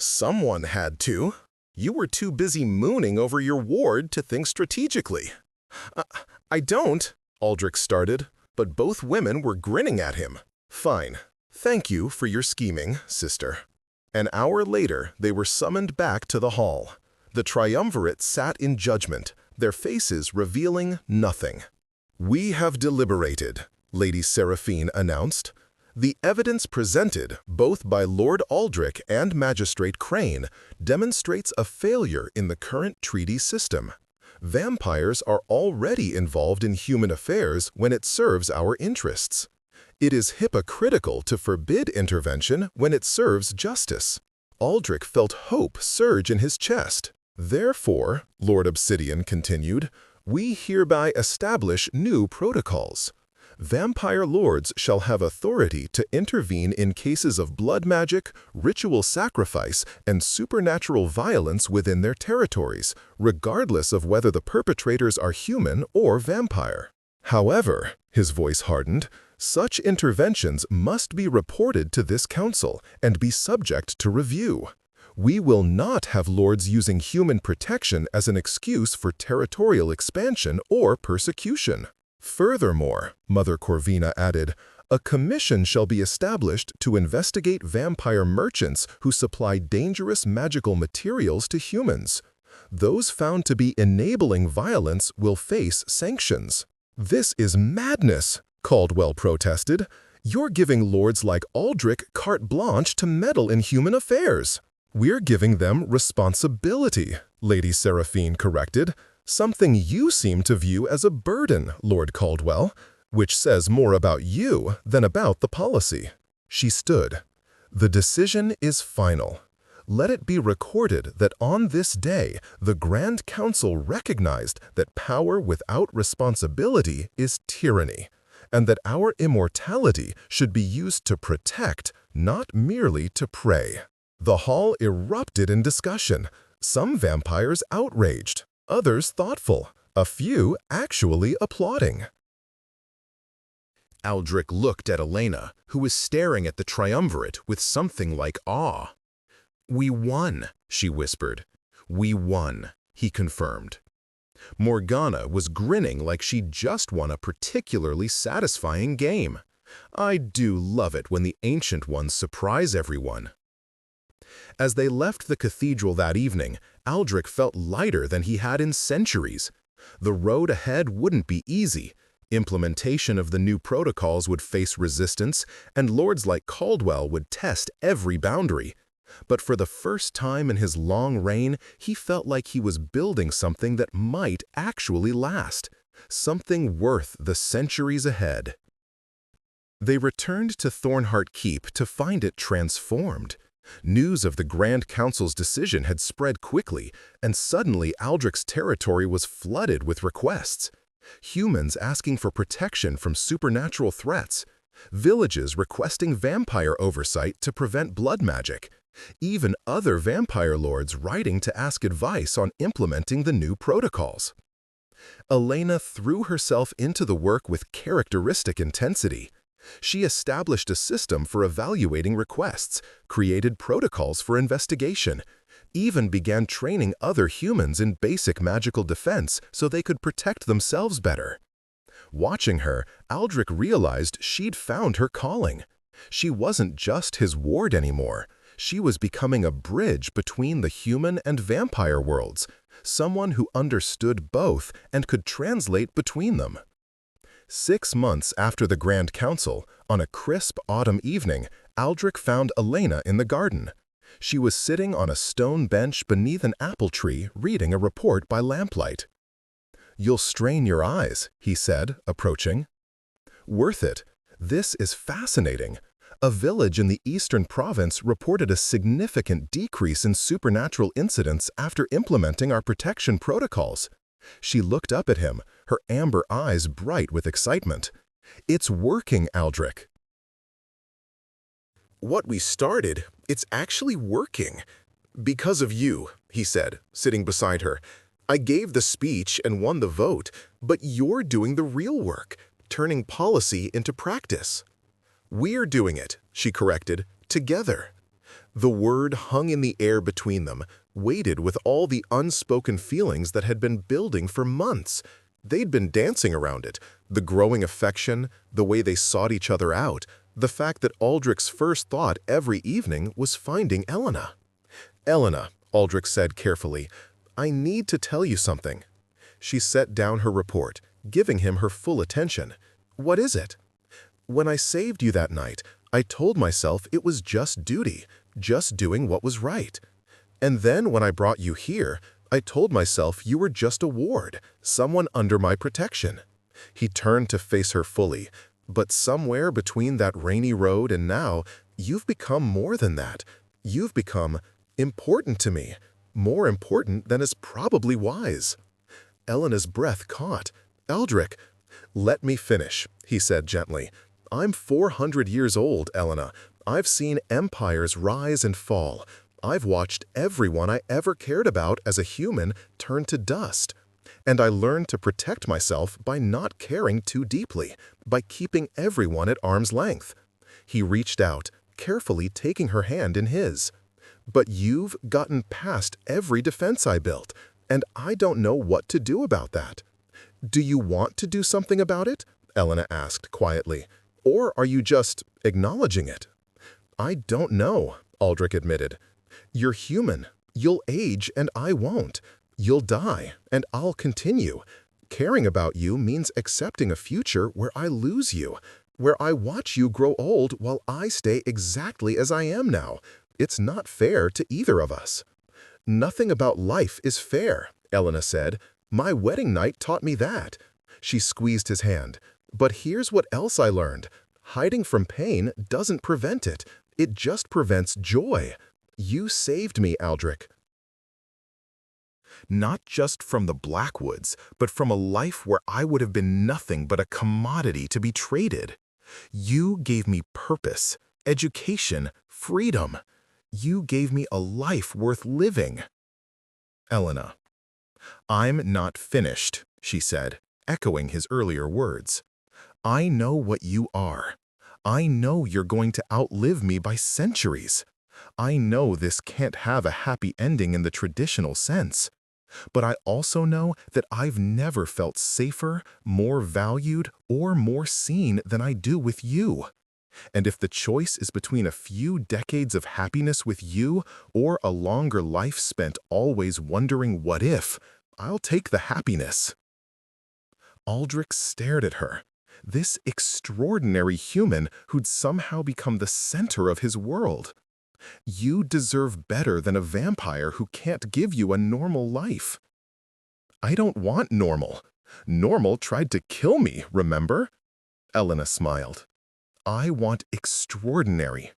Someone had to. You were too busy mooning over your ward to think strategically. I, I don't, Aldrich started, but both women were grinning at him. Fine. Thank you for your scheming, sister. An hour later, they were summoned back to the hall. The triumvirate sat in judgment, their faces revealing nothing. "We have deliberated," Lady Seraphine announced. "The evidence presented, both by Lord Aldrich and Magistrate Crane, demonstrates a failure in the current treaty system. Vampires are already involved in human affairs when it serves our interests. It is hypocritical to forbid intervention when it serves justice." Aldrich felt hope surge in his chest. "Therefore," Lord Obsidian continued, "we hereby establish new protocols. Vampire lords shall have authority to intervene in cases of blood magic, ritual sacrifice, and supernatural violence within their territories, regardless of whether the perpetrators are human or vampire. However," his voice hardened, "such interventions must be reported to this council and be subject to review. We will not have lords using human protection as an excuse for territorial expansion or persecution. Furthermore," Mother Corvina added, "a commission shall be established to investigate vampire merchants who supply dangerous magical materials to humans. Those found to be enabling violence will face sanctions." "This is madness," Caldwell protested. "You're giving lords like Aldrich carte blanche to meddle in human affairs." "We're giving them responsibility," Lady Seraphine corrected. "Something you seem to view as a burden, Lord Caldwell, which says more about you than about the policy." She stood. "The decision is final. Let it be recorded that on this day, the Grand Council recognized that power without responsibility is tyranny, and that our immortality should be used to protect, not merely to prey." The hall erupted in discussion, some vampires outraged, others thoughtful, a few actually applauding. Aldrich looked at Elena, who was staring at the triumvirate with something like awe. "We won," she whispered. "We won," he confirmed. Morgana was grinning like she'd just won a particularly satisfying game. "I do love it when the Ancient Ones surprise everyone." As they left the cathedral that evening, Aldrich felt lighter than he had in centuries. The road ahead wouldn't be easy. Implementation of the new protocols would face resistance, and lords like Caldwell would test every boundary. But for the first time in his long reign, he felt like he was building something that might actually last, something worth the centuries ahead. They returned to Thornheart Keep to find it transformed. News of the Grand Council's decision had spread quickly, and suddenly Aldrich's territory was flooded with requests. Humans asking for protection from supernatural threats, villages requesting vampire oversight to prevent blood magic, even other vampire lords writing to ask advice on implementing the new protocols. Elena threw herself into the work with characteristic intensity. She established a system for evaluating requests, created protocols for investigation, even began training other humans in basic magical defense so they could protect themselves better. Watching her, Aldrich realized she'd found her calling. She wasn't just his ward anymore. She was becoming a bridge between the human and vampire worlds, someone who understood both and could translate between them. 6 months after the Grand Council, on a crisp autumn evening, Aldrich found Elena in the garden. She was sitting on a stone bench beneath an apple tree reading a report by lamplight. "You'll strain your eyes," he said, approaching. "Worth it. This is fascinating. A village in the eastern province reported a significant decrease in supernatural incidents after implementing our protection protocols." She looked up at him, her amber eyes bright with excitement. "It's working, Aldrich." "What we started, it's actually working. Because of you," he said, sitting beside her. "I gave the speech and won the vote, but you're doing the real work, turning policy into practice." "We're doing it," she corrected, "together." The word hung in the air between them, weighted with all the unspoken feelings that had been building for months. They'd been dancing around it, the growing affection, the way they sought each other out, the fact that Aldrich's first thought every evening was finding Elena. "Elena," Aldrich said carefully, "I need to tell you something." She set down her report, giving him her full attention. "What is it?" "When I saved you that night, I told myself it was just duty, just doing what was right. And then when I brought you here, I told myself you were just a ward, someone under my protection." He turned to face her fully. "But somewhere between that rainy road and now, you've become more than that. You've become important to me, more important than is probably wise." Elena's breath caught. "Aldrich." "Let me finish," he said gently. "I'm 400 years old, Elena. I've seen empires rise and fall. I've watched everyone I ever cared about as a human turn to dust. And I learned to protect myself by not caring too deeply, by keeping everyone at arm's length." He reached out, carefully taking her hand in his. "But you've gotten past every defense I built, and I don't know what to do about that." "Do you want to do something about it?" Elena asked quietly. "Or are you just acknowledging it?" "I don't know," Aldrich admitted. "You're human. You'll age and I won't. You'll die and I'll continue. Caring about you means accepting a future where I lose you, where I watch you grow old while I stay exactly as I am now. It's not fair to either of us." "Nothing about life is fair," Elena said. "My wedding night taught me that." She squeezed his hand. "But here's what else I learned. Hiding from pain doesn't prevent it. It just prevents joy. You saved me, Aldrich. Not just from the Blackwoods, but from a life where I would have been nothing but a commodity to be traded. You gave me purpose, education, freedom. You gave me a life worth living." "Elena." "I'm not finished," she said, echoing his earlier words. "I know what you are. I know you're going to outlive me by centuries. I know this can't have a happy ending in the traditional sense. But I also know that I've never felt safer, more valued, or more seen than I do with you. And if the choice is between a few decades of happiness with you or a longer life spent always wondering what if, I'll take the happiness." Aldrich stared at her, this extraordinary human who'd somehow become the center of his world. "You deserve better than a vampire who can't give you a normal life." "I don't want normal. Normal tried to kill me, remember?" Elena smiled. "I want extraordinary.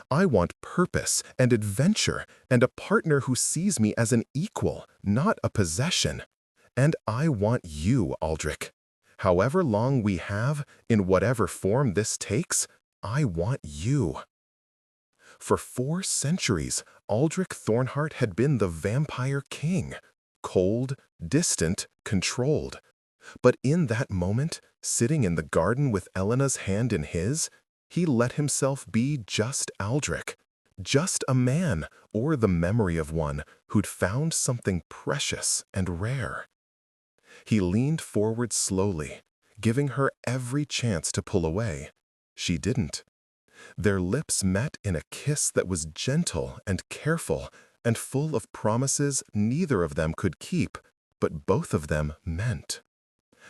I want purpose and adventure and a partner who sees me as an equal, not a possession. And I want you, Aldrich. However long we have, in whatever form this takes, I want you." For 4 centuries, Aldrich Thornhart had been the vampire king, cold, distant, controlled. But in that moment, sitting in the garden with Elena's hand in his, he let himself be just Aldrich, just a man or the memory of one who'd found something precious and rare. He leaned forward slowly, giving her every chance to pull away. She didn't. Their lips met in a kiss that was gentle and careful and full of promises neither of them could keep, but both of them meant.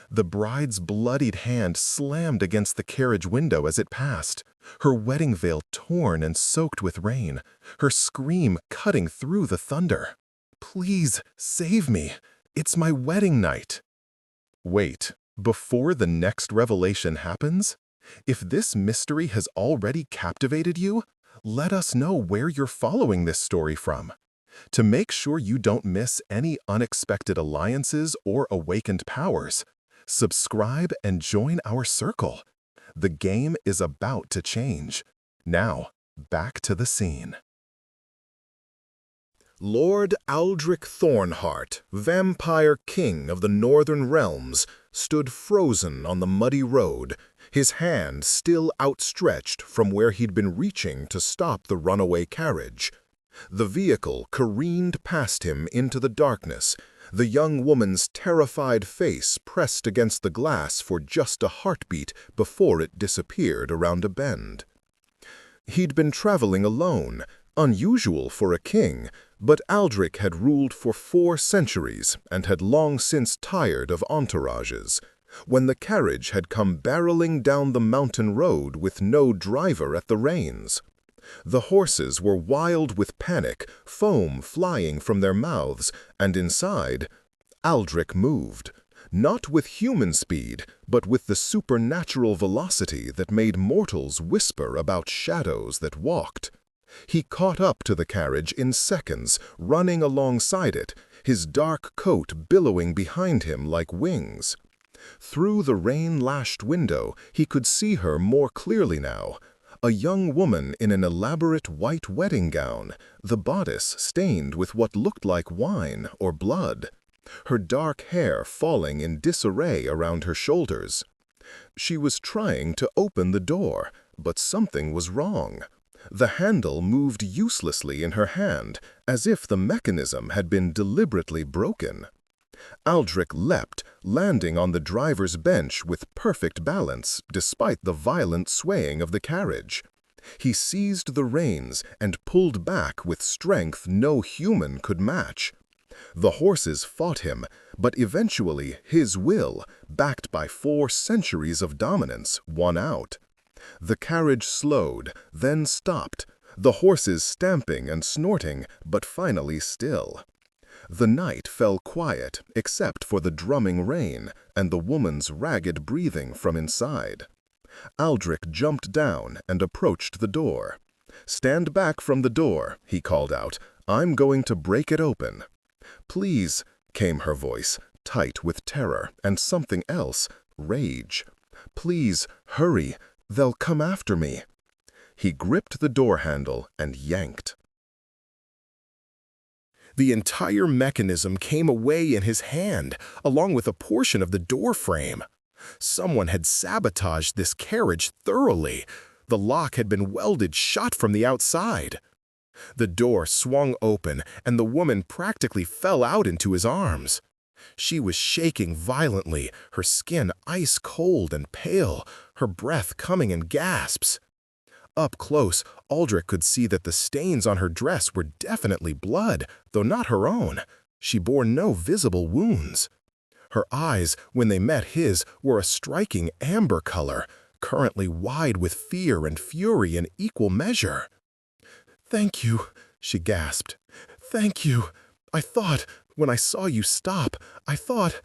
The bride's bloodied hand slammed against the carriage window as it passed, her wedding veil torn and soaked with rain, her scream cutting through the thunder. "Please, save me. It's my wedding night." Wait, before the next revelation happens? If this mystery has already captivated you, let us know where you're following this story from. To make sure you don't miss any unexpected alliances or awakened powers, subscribe and join our circle. The game is about to change. Now, back to the scene. Lord Aldrich Thornhart, vampire king of the northern realms, stood frozen on the muddy road, his hand still outstretched from where he'd been reaching to stop the runaway carriage. The vehicle careened past him into the darkness, the young woman's terrified face pressed against the glass for just a heartbeat before it disappeared around a bend. He'd been traveling alone, unusual for a king, but Aldrich had ruled for 4 centuries and had long since tired of entourages. When the carriage had come barreling down the mountain road with no driver at the reins. The horses were wild with panic, foam flying from their mouths, and inside, Aldrich moved. Not with human speed, but with the supernatural velocity that made mortals whisper about shadows that walked. He caught up to the carriage in seconds, running alongside it, his dark coat billowing behind him like wings. Through the rain-lashed window, he could see her more clearly now. A young woman in an elaborate white wedding gown, the bodice stained with what looked like wine or blood, her dark hair falling in disarray around her shoulders. She was trying to open the door, but something was wrong. The handle moved uselessly in her hand, as if the mechanism had been deliberately broken. Aldrich leapt, landing on the driver's bench with perfect balance, despite the violent swaying of the carriage. He seized the reins and pulled back with strength no human could match. The horses fought him, but eventually his will, backed by 4 centuries of dominance, won out. The carriage slowed, then stopped, the horses stamping and snorting, but finally still. The night fell quiet except for the drumming rain and the woman's ragged breathing from inside. Aldrich jumped down and approached the door. "Stand back from the door," he called out. "I'm going to break it open." "Please," came her voice, tight with terror and something else, rage. "Please, hurry. They'll come after me." He gripped the door handle and yanked. The entire mechanism came away in his hand, along with a portion of the door frame. Someone had sabotaged this carriage thoroughly. The lock had been welded shut from the outside. The door swung open, and the woman practically fell out into his arms. She was shaking violently, her skin ice cold and pale, her breath coming in gasps. Up close, Aldrich could see that the stains on her dress were definitely blood, though not her own. She bore no visible wounds. Her eyes, when they met his, were a striking amber color, currently wide with fear and fury in equal measure. "Thank you," she gasped. "Thank you. When I saw you stop, I thought—"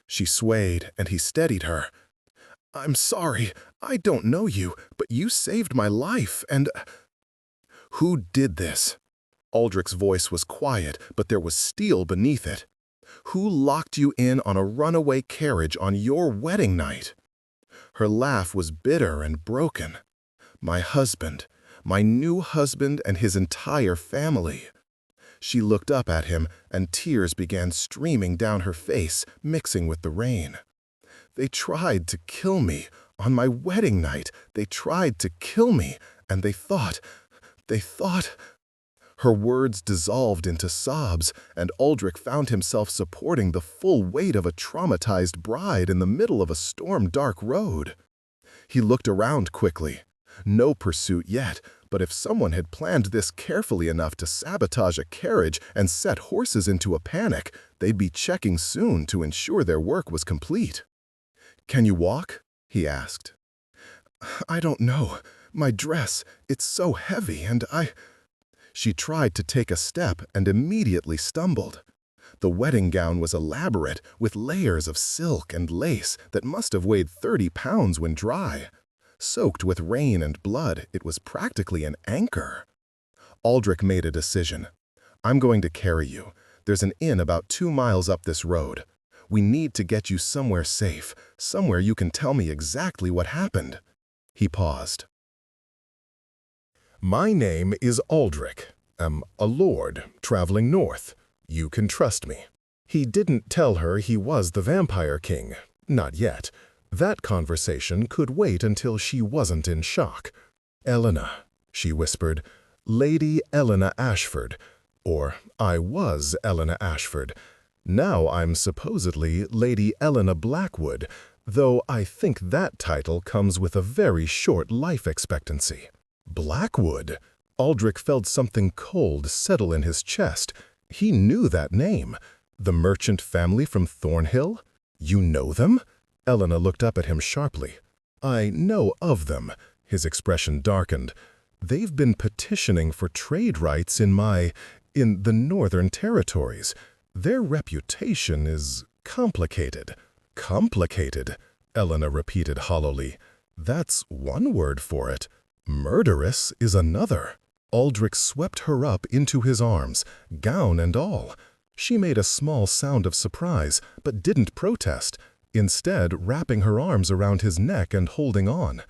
She swayed, and he steadied her. "I'm sorry. I don't know you, but you saved my life, and—" "Who did this?" Aldrich's voice was quiet, but there was steel beneath it. "Who locked you in on a runaway carriage on your wedding night?" Her laugh was bitter and broken. "My husband. My new husband and his entire family." She looked up at him, and tears began streaming down her face, mixing with the rain. "They tried to kill me. On my wedding night, they tried to kill me, and they thought... Her words dissolved into sobs, and Aldrich found himself supporting the full weight of a traumatized bride in the middle of a storm-dark road. He looked around quickly. No pursuit yet, but if someone had planned this carefully enough to sabotage a carriage and set horses into a panic, they'd be checking soon to ensure their work was complete. "Can you walk?" he asked. "I don't know. My dress, it's so heavy, and She tried to take a step and immediately stumbled. The wedding gown was elaborate, with layers of silk and lace that must have weighed 30 pounds when dry. Soaked with rain and blood, it was practically an anchor. Aldrich made a decision. "I'm going to carry you. There's an inn about 2 miles up this road. We need to get you somewhere safe, somewhere you can tell me exactly what happened." He paused. "My name is Aldrich. I'm a lord traveling north. You can trust me." He didn't tell her he was the Vampire King. Not yet. That conversation could wait until she wasn't in shock. "Elena," she whispered, Lady Elena Ashford. Or, I was Elena Ashford. Now I'm supposedly Lady Elena Blackwood, though I think that title comes with a very short life expectancy. Blackwood? Aldrich felt something cold settle in his chest. He knew that name. The merchant family from Thornhill? You know them? Elena looked up at him sharply. I know of them. His expression darkened. They've been petitioning for trade rights in the Northern Territories. Their reputation is complicated. Complicated, Elena repeated hollowly. That's one word for it. Murderous is another. Aldrich swept her up into his arms, gown and all. She made a small sound of surprise, but didn't protest, instead wrapping her arms around his neck and holding on.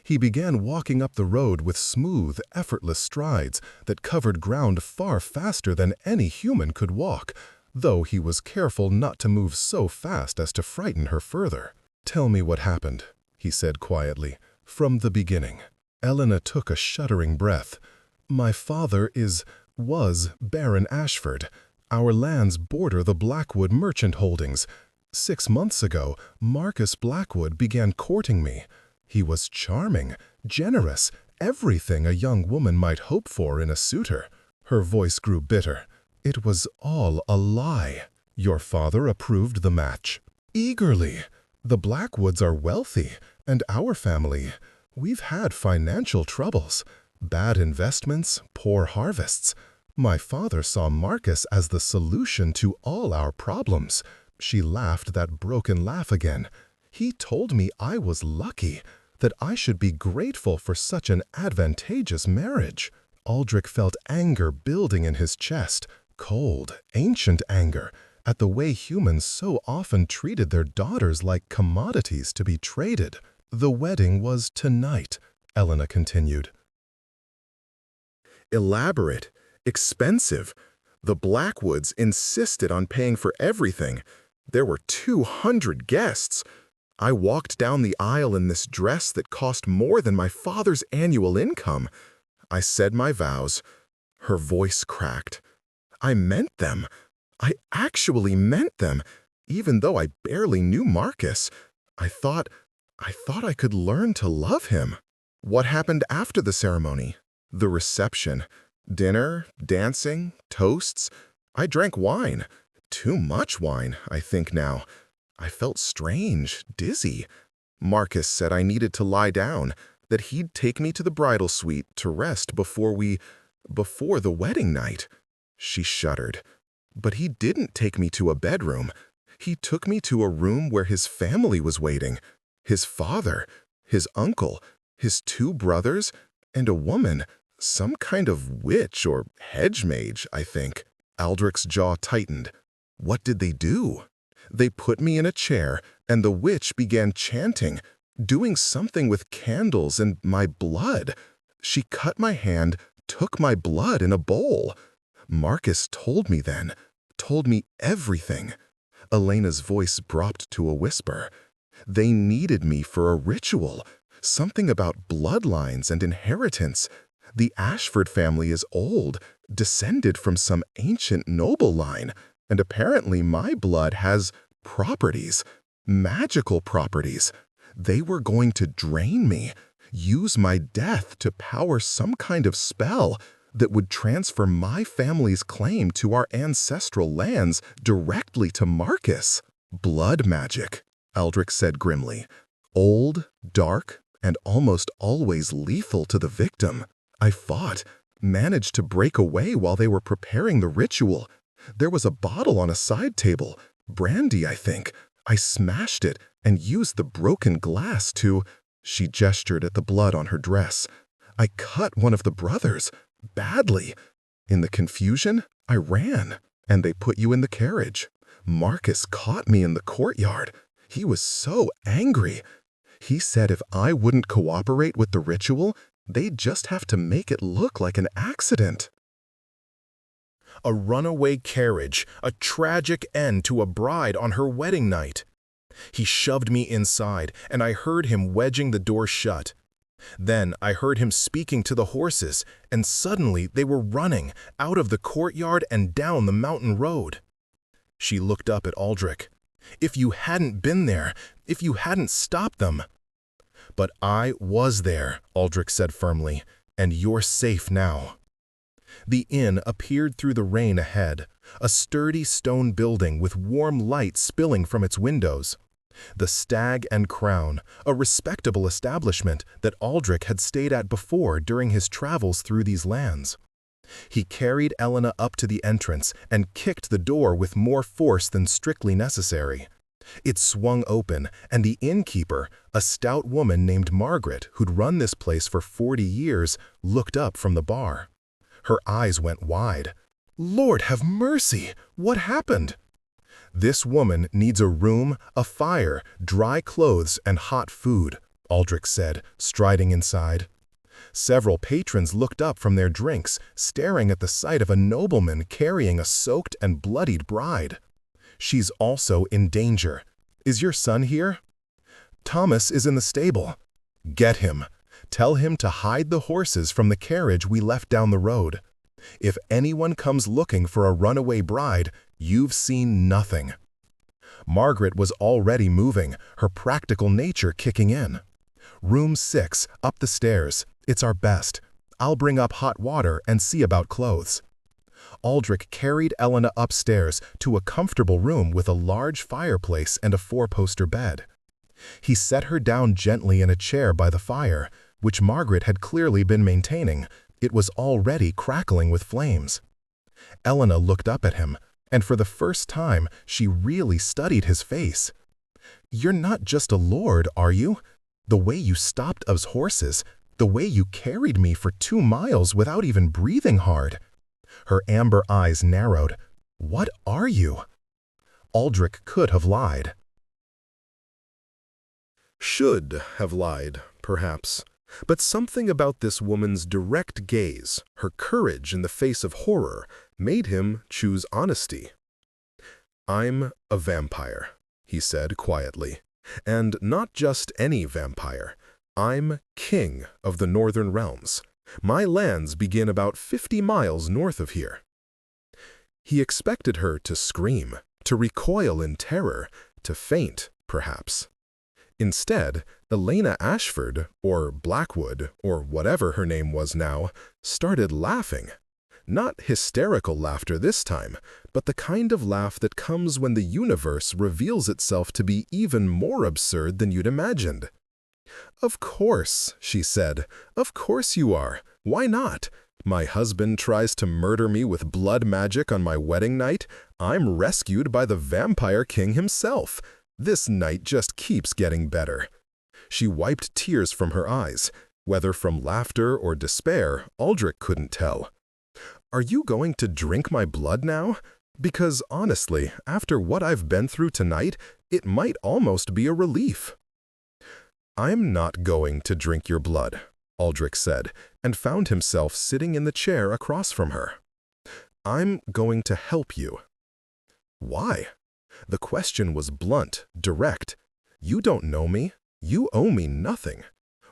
He began walking up the road with smooth, effortless strides that covered ground far faster than any human could walk, though he was careful not to move so fast as to frighten her further. Tell me what happened, he said quietly, from the beginning. Elena took a shuddering breath. My father was Baron Ashford. Our lands border the Blackwood merchant holdings. 6 months ago, Marcus Blackwood began courting me. He was charming, generous, everything a young woman might hope for in a suitor. Her voice grew bitter. It was all a lie. Your father approved the match. Eagerly. The Blackwoods are wealthy, and our family, we've had financial troubles. Bad investments, poor harvests. My father saw Marcus as the solution to all our problems. She laughed that broken laugh again. He told me I was lucky, that I should be grateful for such an advantageous marriage. Aldrich felt anger building in his chest, cold, ancient anger, at the way humans so often treated their daughters like commodities to be traded. The wedding was tonight, Elena continued. Elaborate, expensive. The Blackwoods insisted on paying for everything. There were 200 guests. I walked down the aisle in this dress that cost more than my father's annual income. I said my vows. Her voice cracked. I meant them. I actually meant them, even though I barely knew Marcus. I thought I could learn to love him. What happened after the ceremony? The reception. Dinner, dancing, toasts. I drank wine. Too much wine, I think now. I felt strange, dizzy. Marcus said I needed to lie down, that he'd take me to the bridal suite to rest before the wedding night. She shuddered. But he didn't take me to a bedroom. He took me to a room where his family was waiting. His father, his uncle, his 2 brothers, and a woman, some kind of witch or hedge mage, I think. Aldrich's jaw tightened. What did they do? They put me in a chair, and the witch began chanting, doing something with candles and my blood. She cut my hand, took my blood in a bowl. Marcus told me then, told me everything. Elena's voice dropped to a whisper. They needed me for a ritual, something about bloodlines and inheritance. The Ashford family is old, descended from some ancient noble line, and apparently my blood has properties, magical properties. They were going to drain me, use my death to power some kind of spell that would transfer my family's claim to our ancestral lands directly to Marcus. Blood magic, Aldrich said grimly. Old, dark, and almost always lethal to the victim. I fought, managed to break away while they were preparing the ritual. There was a bottle on a side table, brandy, I think. I smashed it and used the broken glass to— She gestured at the blood on her dress. I cut one of the brothers, badly. In the confusion, I ran, and they put you in the carriage. Marcus caught me in the courtyard. He was so angry. He said if I wouldn't cooperate with the ritual, they'd just have to make it look like an accident. A runaway carriage, a tragic end to a bride on her wedding night. He shoved me inside, and I heard him wedging the door shut. Then I heard him speaking to the horses, and suddenly they were running out of the courtyard and down the mountain road. She looked up at Aldrich. If you hadn't been there, if you hadn't stopped them. But I was there, Aldrich said firmly, and you're safe now. The inn appeared through the rain ahead, a sturdy stone building with warm light spilling from its windows. The Stag and Crown, a respectable establishment that Aldrich had stayed at before during his travels through these lands. He carried Elena up to the entrance and kicked the door with more force than strictly necessary. It swung open, and the innkeeper, a stout woman named Margaret, who'd run this place for 40 years, looked up from the bar. Her eyes went wide. "Lord have mercy! What happened?" "This woman needs a room, a fire, dry clothes, and hot food," Aldrich said, striding inside. Several patrons looked up from their drinks, staring at the sight of a nobleman carrying a soaked and bloodied bride. "She's also in danger. Is your son here?" "Thomas is in the stable." "Get him. Tell him to hide the horses from the carriage we left down the road. If anyone comes looking for a runaway bride, you've seen nothing." Margaret was already moving, her practical nature kicking in. "Room 6, up the stairs. It's our best. I'll bring up hot water and see about clothes." Aldrich carried Elena upstairs to a comfortable room with a large fireplace and a 4-poster bed. He set her down gently in a chair by the fire, which Margaret had clearly been maintaining. It was already crackling with flames. Elena looked up at him, and for the first time she really studied his face. "You're not just a lord, are you? The way you stopped us horses, the way you carried me for 2 miles without even breathing hard." Her amber eyes narrowed. "What are you?" Aldrich could have lied. Should have lied, perhaps. But something about this woman's direct gaze, her courage in the face of horror, made him choose honesty. "I'm a vampire," he said quietly. "And not just any vampire. I'm king of the Northern Realms. My lands begin about 50 miles north of here." He expected her to scream, to recoil in terror, to faint, perhaps. Instead, Elena Ashford, or Blackwood, or whatever her name was now, started laughing. Not hysterical laughter this time, but the kind of laugh that comes when the universe reveals itself to be even more absurd than you'd imagined. "Of course," she said. "Of course you are. Why not? My husband tries to murder me with blood magic on my wedding night. I'm rescued by the Vampire King himself. This night just keeps getting better." She wiped tears from her eyes. Whether from laughter or despair, Aldrich couldn't tell. "Are you going to drink my blood now? Because honestly, after what I've been through tonight, it might almost be a relief." "I'm not going to drink your blood," Aldrich said, and found himself sitting in the chair across from her. "I'm going to help you." "Why?" The question was blunt, direct. "You don't know me. You owe me nothing.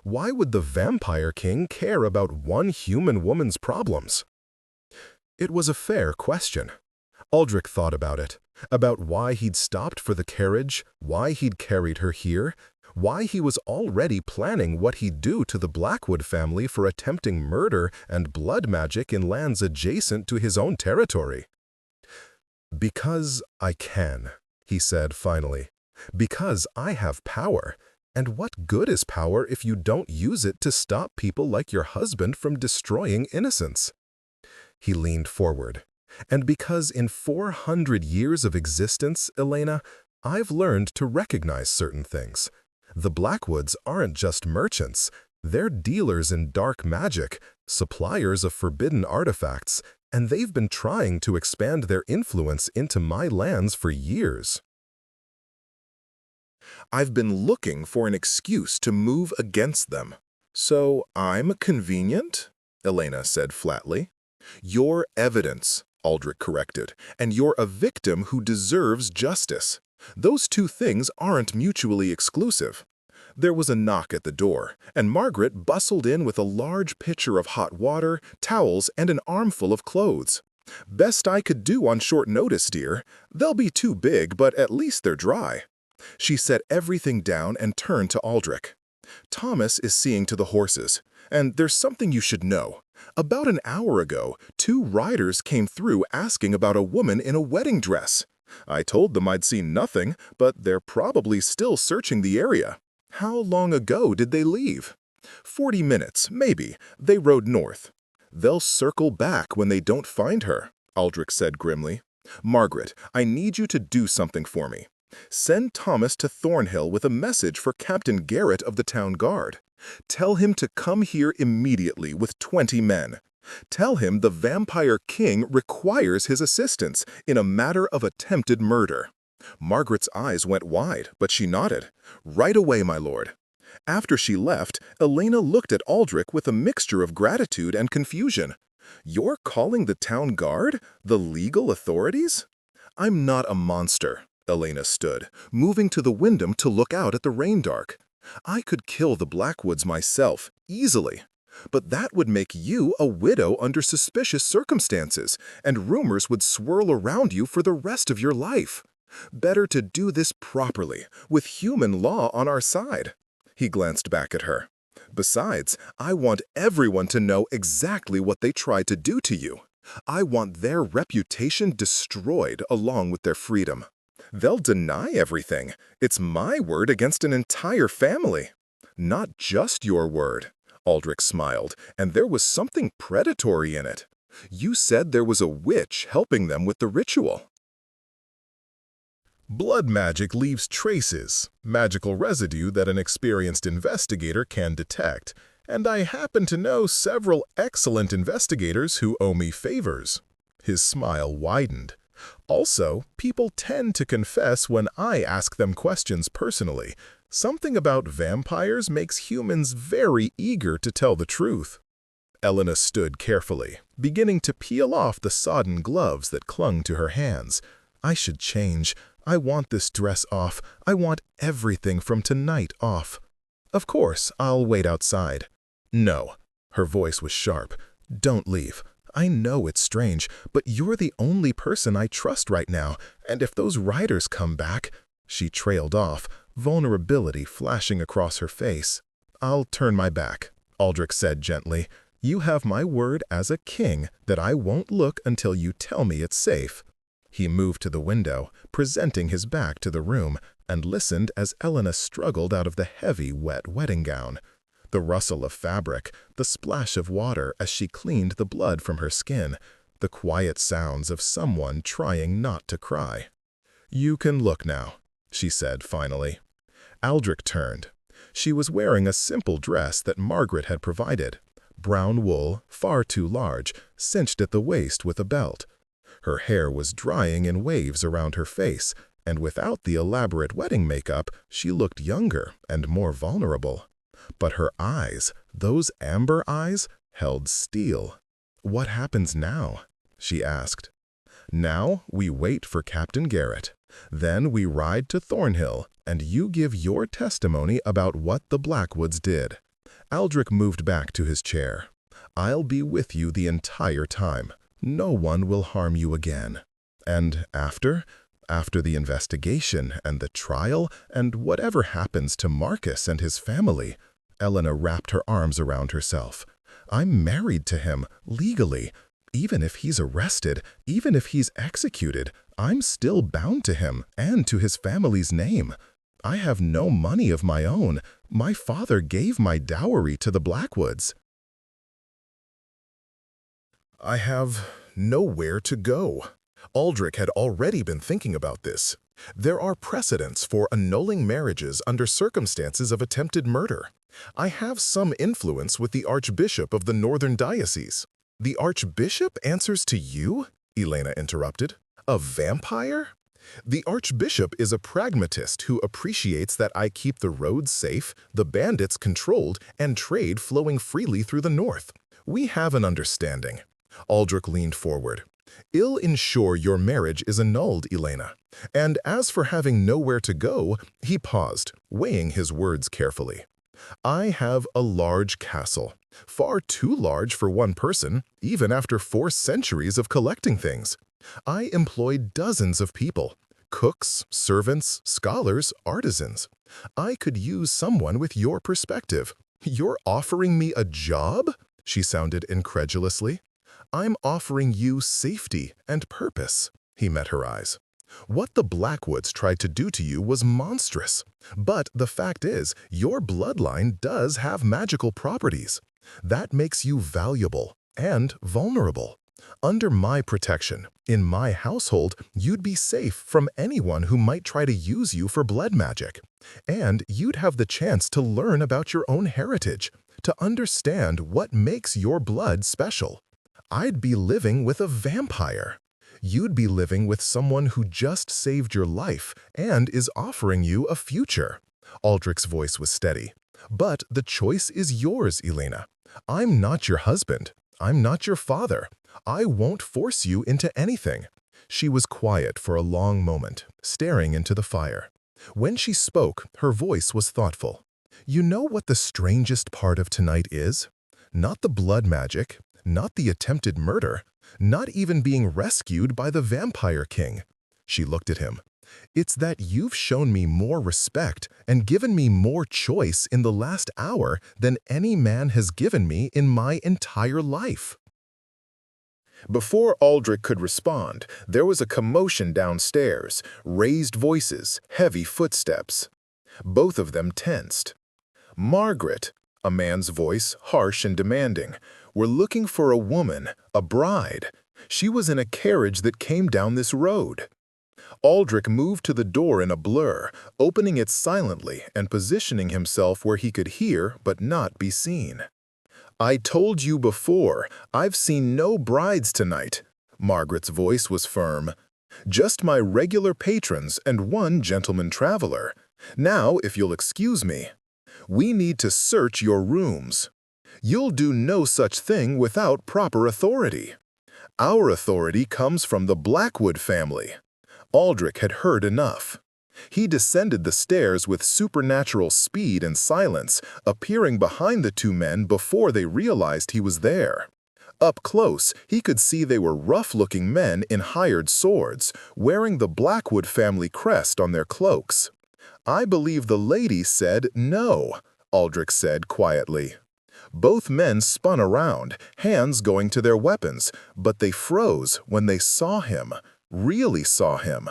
Why would the Vampire King care about one human woman's problems?" It was a fair question. Aldrich thought about it, about why he'd stopped for the carriage, why he'd carried her here, why he was already planning what he'd do to the Blackwood family for attempting murder and blood magic in lands adjacent to his own territory. "Because I can," he said finally. "Because I have power. And what good is power if you don't use it to stop people like your husband from destroying innocence?" He leaned forward. "And because in 400 years of existence, Elena, I've learned to recognize certain things. The Blackwoods aren't just merchants. They're dealers in dark magic, suppliers of forbidden artifacts, and they've been trying to expand their influence into my lands for years. I've been looking for an excuse to move against them. So I'm convenient?" Elena said flatly. "You're evidence," Aldrich corrected, "and you're a victim who deserves justice. Those two things aren't mutually exclusive. There was a knock at the door, and Margaret bustled in with a large pitcher of hot water, towels, and an armful of clothes. "Best I could do on short notice, dear. They'll be too big, but at least they're dry." She set everything down and turned to Aldrich. "Thomas is seeing to the horses, and there's something you should know. About an hour ago, 2 riders came through asking about a woman in a wedding dress. I told them I'd seen nothing, but they're probably still searching the area." "How long ago did they leave?" 40 minutes, maybe. They rode north." "They'll circle back when they don't find her," Aldrich said grimly. "Margaret, I need you to do something for me. Send Thomas to Thornhill with a message for Captain Garrett of the Town Guard. Tell him to come here immediately with 20 men. Tell him the Vampire King requires his assistance in a matter of attempted murder." Margaret's eyes went wide, but she nodded. "Right away, my lord." After she left, Elena looked at Aldrich with a mixture of gratitude and confusion. "You're calling the town guard? The legal authorities?" "I'm not a monster." Elena stood, moving to the window to look out at the rain dark. "I could kill the Blackwoods myself, easily. But that would make you a widow under suspicious circumstances, and rumors would swirl around you for the rest of your life. Better to do this properly, with human law on our side." He glanced back at her. "Besides, I want everyone to know exactly what they tried to do to you. I want their reputation destroyed along with their freedom. They'll deny everything. It's my word against an entire family." "Not just your word." Aldrich smiled, and there was something predatory in it. "You said there was a witch helping them with the ritual." Blood magic leaves traces, magical residue that an experienced investigator can detect, and I happen to know several excellent investigators who owe me favors. His smile widened. "Also, people tend to confess when I ask them questions personally. Something about vampires makes humans very eager to tell the truth." Elena stood carefully, beginning to peel off the sodden gloves that clung to her hands. "I should change. I want this dress off. I want everything from tonight off. Of course, I'll wait outside." "No." Her voice was sharp. "Don't leave. I know it's strange, but you're the only person I trust right now, and if those riders come back—" She trailed off, vulnerability flashing across her face. "I'll turn my back," Aldrich said gently. "You have my word as a king that I won't look until you tell me it's safe." He moved to the window, presenting his back to the room, and listened as Elena struggled out of the heavy, wet wedding gown. The rustle of fabric, the splash of water as she cleaned the blood from her skin, the quiet sounds of someone trying not to cry. "You can look now," she said finally. Aldrich turned. She was wearing a simple dress that Margaret had provided. Brown wool, far too large, cinched at the waist with a belt. Her hair was drying in waves around her face, and without the elaborate wedding makeup, she looked younger and more vulnerable. But her eyes, those amber eyes, held steel. "What happens now?" she asked. "Now we wait for Captain Garrett. Then we ride to Thornhill, and you give your testimony about what the Blackwoods did." Aldrich moved back to his chair. "I'll be with you the entire time. No one will harm you again. And after the investigation and the trial and whatever happens to Marcus and his family," Elena wrapped her arms around herself. "I'm married to him, legally. Even if he's arrested, even if he's executed, I'm still bound to him and to his family's name. I have no money of my own. My father gave my dowry to the Blackwoods. I have nowhere to go." Aldrich had already been thinking about this. There are precedents for annulling marriages under circumstances of attempted murder. I have some influence with the Archbishop of the Northern Diocese. "The Archbishop answers to you?" Elena interrupted. "A vampire?" "The Archbishop is a pragmatist who appreciates that I keep the roads safe, the bandits controlled, and trade flowing freely through the north. We have an understanding." Aldrich leaned forward. "I'll ensure your marriage is annulled, Elena. And as for having nowhere to go, he paused, weighing his words carefully. I have a large castle, far too large for one person, even after 4 centuries of collecting things. I employ dozens of people, cooks, servants, scholars, artisans. I could use someone with your perspective. You're offering me a job? She sounded incredulously. I'm offering you safety and purpose. He met her eyes. What the Blackwoods tried to do to you was monstrous. But the fact is, your bloodline does have magical properties. That makes you valuable and vulnerable. Under my protection, in my household, you'd be safe from anyone who might try to use you for blood magic. And you'd have the chance to learn about your own heritage, to understand what makes your blood special. I'd be living with a vampire. You'd be living with someone who just saved your life and is offering you a future. Aldrich's voice was steady. But the choice is yours, Elena. I'm not your husband. I'm not your father. I won't force you into anything. She was quiet for a long moment, staring into the fire. When she spoke, her voice was thoughtful. You know what the strangest part of tonight is? Not the blood magic, not the attempted murder, not even being rescued by the Vampire King. She looked at him. It's that you've shown me more respect and given me more choice in the last hour than any man has given me in my entire life. Before Aldrich could respond, there was a commotion downstairs, raised voices, heavy footsteps. Both of them tensed. Margaret, a man's voice, harsh and demanding, were looking for a woman, a bride. She was in a carriage that came down this road. Aldrich moved to the door in a blur, opening it silently and positioning himself where he could hear but not be seen. I told you before, I've seen no brides tonight. Margaret's voice was firm. Just my regular patrons and one gentleman traveler. Now, if you'll excuse me, we need to search your rooms. You'll do no such thing without proper authority. Our authority comes from the Blackwood family. Aldrich had heard enough. He descended the stairs with supernatural speed and silence, appearing behind the 2 men before they realized he was there. Up close, he could see they were rough-looking men in hired swords, wearing the Blackwood family crest on their cloaks. I believe the lady said no, Aldrich said quietly. Both men spun around, hands going to their weapons, but they froze when they saw him, really saw him.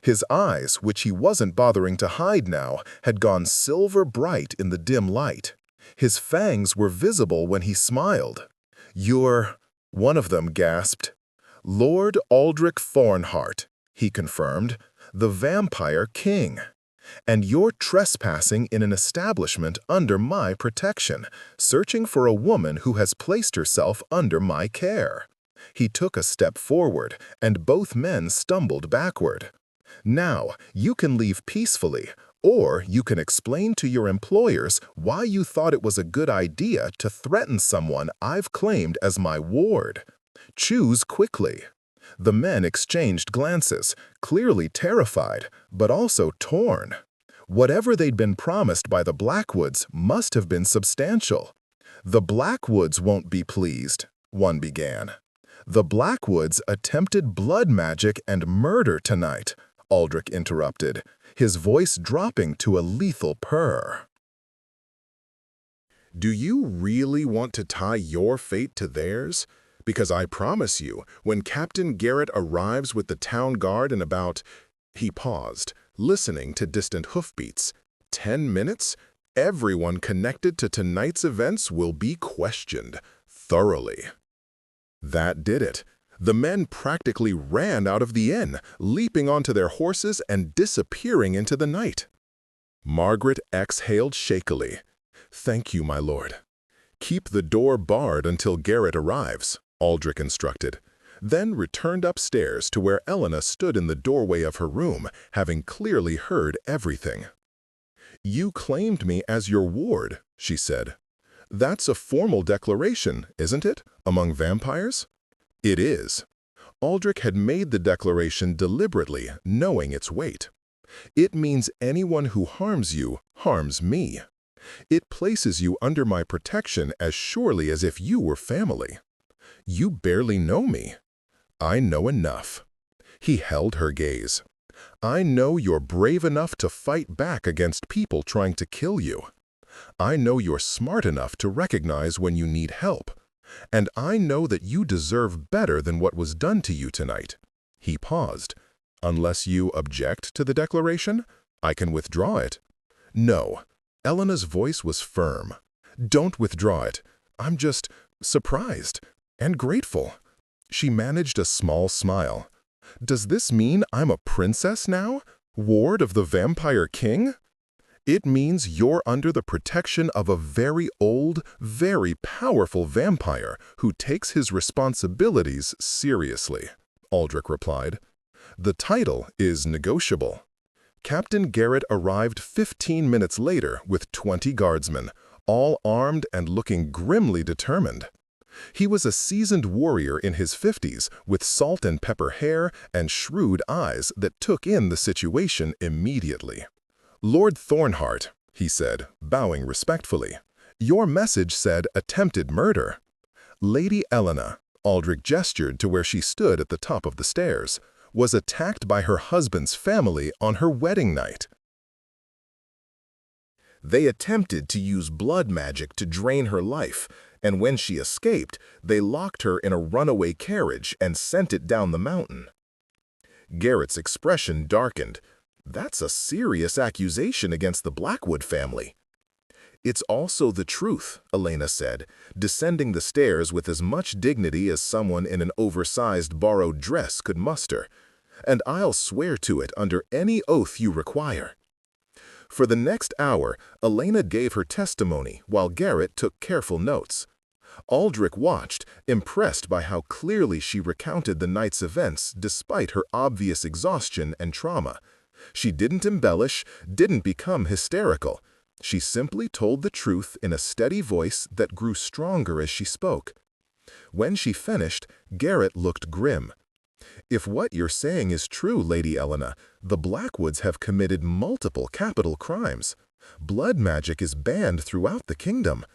His eyes, which he wasn't bothering to hide now, had gone silver bright in the dim light. His fangs were visible when he smiled. You're, one of them gasped. Lord Aldrich Thornheart, he confirmed, the Vampire King. And you're trespassing in an establishment under my protection, searching for a woman who has placed herself under my care. He took a step forward, and both men stumbled backward. Now, you can leave peacefully, or you can explain to your employers why you thought it was a good idea to threaten someone I've claimed as my ward. Choose quickly. The men exchanged glances, clearly terrified, but also torn. Whatever they'd been promised by the Blackwoods must have been substantial. The Blackwoods won't be pleased, one began. The Blackwoods attempted blood magic and murder tonight, Aldrich interrupted, his voice dropping to a lethal purr. Do you really want to tie your fate to theirs? Because I promise you, when Captain Garrett arrives with the town guard in about... He paused, listening to distant hoofbeats. 10 minutes? Everyone connected to tonight's events will be questioned, thoroughly. That did it. The men practically ran out of the inn, leaping onto their horses and disappearing into the night. Margaret exhaled shakily. Thank you, my lord. Keep the door barred until Garrett arrives, Aldrich instructed, then returned upstairs to where Elena stood in the doorway of her room, having clearly heard everything. You claimed me as your ward, she said. That's a formal declaration, isn't it, among vampires? It is. Aldrich had made the declaration deliberately, knowing its weight. It means anyone who harms you harms me. It places you under my protection as surely as if you were family. You barely know me. I know enough. He held her gaze. I know you're brave enough to fight back against people trying to kill you. I know you're smart enough to recognize when you need help. And I know that you deserve better than what was done to you tonight. He paused. Unless you object to the declaration, I can withdraw it. No. Elena's voice was firm. Don't withdraw it. I'm just surprised and grateful. She managed a small smile. Does this mean I'm a princess now? Ward of the Vampire King? It means you're under the protection of a very old, very powerful vampire who takes his responsibilities seriously, Aldrich replied. The title is negotiable. Captain Garrett arrived 15 minutes later with 20 guardsmen, all armed and looking grimly determined. He was a seasoned warrior in his 50s with salt and pepper hair and shrewd eyes that took in the situation immediately. Lord Thornhart, he said, bowing respectfully, your message said attempted murder. Lady Elena, Aldrich gestured to where she stood at the top of the stairs, was attacked by her husband's family on her wedding night. They attempted to use blood magic to drain her life, and when she escaped, they locked her in a runaway carriage and sent it down the mountain. Garrett's expression darkened. That's a serious accusation against the Blackwood family. It's also the truth, Elena said, descending the stairs with as much dignity as someone in an oversized borrowed dress could muster. And I'll swear to it under any oath you require. For the next hour, Elena gave her testimony while Garrett took careful notes. Aldrich watched, impressed by how clearly she recounted the night's events despite her obvious exhaustion and trauma. She didn't embellish, didn't become hysterical. She simply told the truth in a steady voice that grew stronger as she spoke. When she finished, Garrett looked grim. If what you're saying is true, Lady Elena, the Blackwoods have committed multiple capital crimes. Blood magic is banned throughout the kingdom.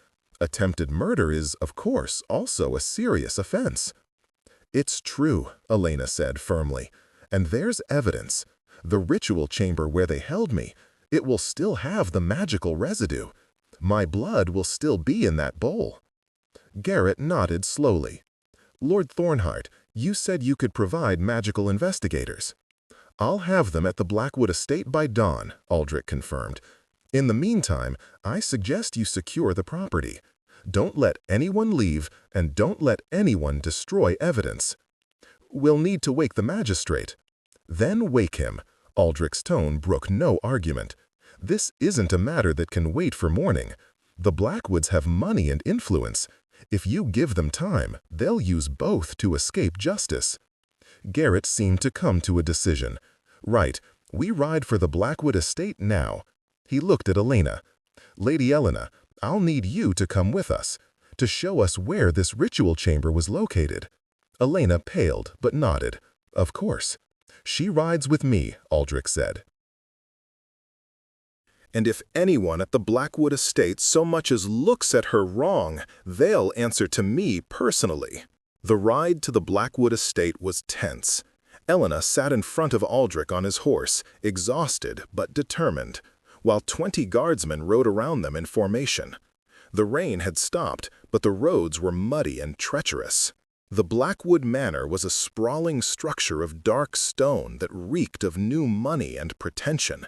Attempted murder is, of course, also a serious offense. It's true, Elena said firmly, and there's evidence. The ritual chamber where they held me, it will still have the magical residue. My blood will still be in that bowl. Garrett nodded slowly. Lord Thornhart, you said you could provide magical investigators. I'll have them at the Blackwood estate by dawn, Aldrich confirmed. In the meantime, I suggest you secure the property. Don't let anyone leave, and don't let anyone destroy evidence. We'll need to wake the magistrate. Then wake him. Aldrich's tone brook no argument. This isn't a matter that can wait for morning. The Blackwoods have money and influence. If you give them time, they'll use both to escape justice. Garrett seemed to come to a decision. Right, we ride for the Blackwood estate now. He looked at Elena. Lady Elena, I'll need you to come with us, to show us where this ritual chamber was located. Elena paled but nodded. Of course. She rides with me, Aldrich said. And if anyone at the Blackwood estate so much as looks at her wrong, they'll answer to me personally. The ride to the Blackwood estate was tense. Elena sat in front of Aldrich on his horse, exhausted but determined, while 20 guardsmen rode around them in formation. The rain had stopped, but the roads were muddy and treacherous. The Blackwood Manor was a sprawling structure of dark stone that reeked of new money and pretension.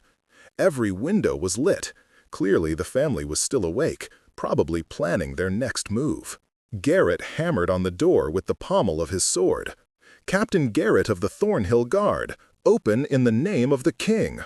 Every window was lit. Clearly the family was still awake, probably planning their next move. Garrett hammered on the door with the pommel of his sword. Captain Garrett of the Thornhill Guard, open in the name of the king.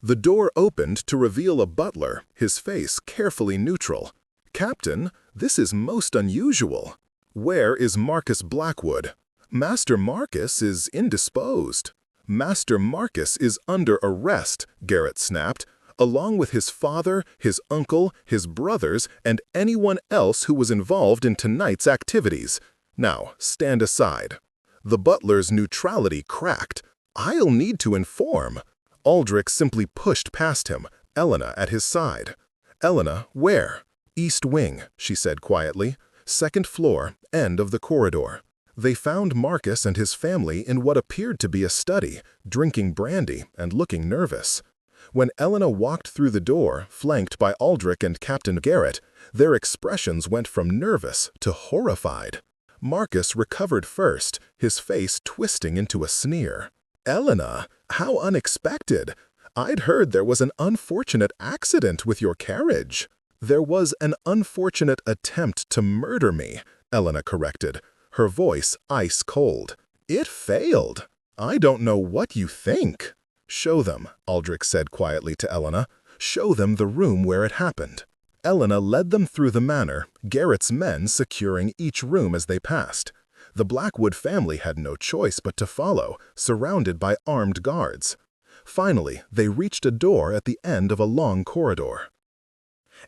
The door opened to reveal a butler, his face carefully neutral. Captain, this is most unusual. Where is Marcus Blackwood? Master Marcus is indisposed. Master Marcus is under arrest, Garrett snapped, along with his father, his uncle, his brothers, and anyone else who was involved in tonight's activities. Now, stand aside. The butler's neutrality cracked. "I'll need to inform." Aldrich simply pushed past him, Elena at his side. "Elena, where?" "East wing," she said quietly. "Second floor, end of the corridor." They found Marcus and his family in what appeared to be a study, drinking brandy and looking nervous. When Elena walked through the door, flanked by Aldrich and Captain Garrett, their expressions went from nervous to horrified. Marcus recovered first, his face twisting into a sneer. "Elena, how unexpected! I'd heard there was an unfortunate accident with your carriage." "There was an unfortunate attempt to murder me," Elena corrected, her voice ice cold. "It failed. I don't know what you think." "Show them," Aldrich said quietly to Elena. "Show them the room where it happened." Elena led them through the manor, Garrett's men securing each room as they passed. The Blackwood family had no choice but to follow, surrounded by armed guards. Finally, they reached a door at the end of a long corridor.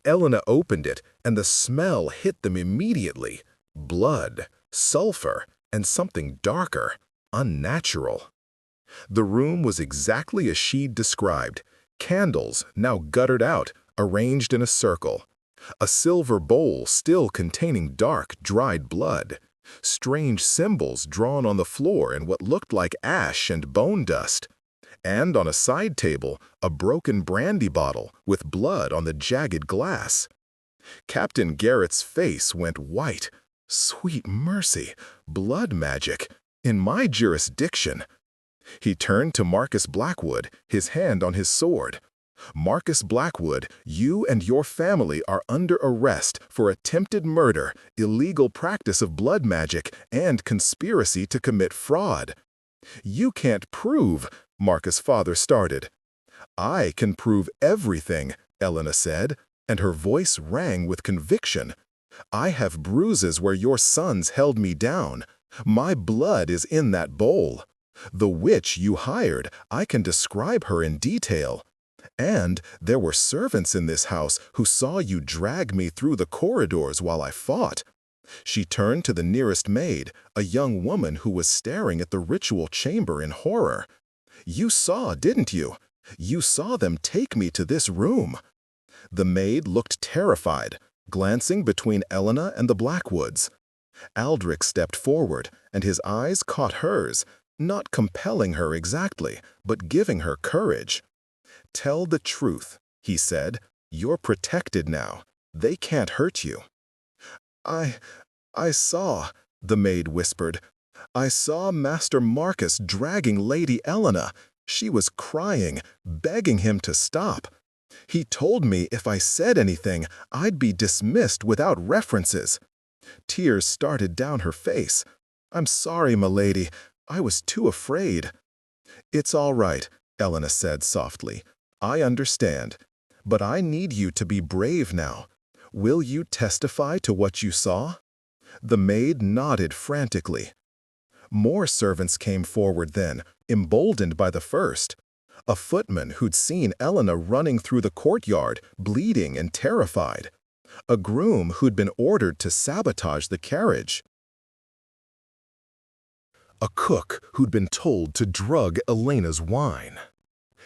Elena opened it, and the smell hit them immediately. Blood, sulfur, and something darker, unnatural. The room was exactly as she'd described. Candles, now guttered out, arranged in a circle. A silver bowl still containing dark, dried blood. Strange symbols drawn on the floor in what looked like ash and bone dust. And on a side table, a broken brandy bottle with blood on the jagged glass. Captain Garrett's face went white. Sweet mercy, blood magic, in my jurisdiction. He turned to Marcus Blackwood, his hand on his sword. "Marcus Blackwood, you and your family are under arrest for attempted murder, illegal practice of blood magic, and conspiracy to commit fraud." "You can't prove," Marcus' father started. "I can prove everything," Elena said, and her voice rang with conviction. "I have bruises where your sons held me down. My blood is in that bowl. The witch you hired, I can describe her in detail. And there were servants in this house who saw you drag me through the corridors while I fought." She turned to the nearest maid, a young woman who was staring at the ritual chamber in horror. "You saw, didn't you? You saw them take me to this room." The maid looked terrified, glancing between Elena and the Blackwoods. Aldrich stepped forward, and his eyes caught hers, not compelling her exactly, but giving her courage. "Tell the truth," he said. "You're protected now. They can't hurt you." I saw," the maid whispered. "I saw Master Marcus dragging Lady Elena. She was crying, begging him to stop. He told me if I said anything, I'd be dismissed without references." Tears started down her face. "I'm sorry, m'lady. I was too afraid." "It's all right," Elena said softly. "I understand. But I need you to be brave now. Will you testify to what you saw?" The maid nodded frantically. More servants came forward then, emboldened by the first. A footman who'd seen Elena running through the courtyard, bleeding and terrified. A groom who'd been ordered to sabotage the carriage. A cook who'd been told to drug Elena's wine.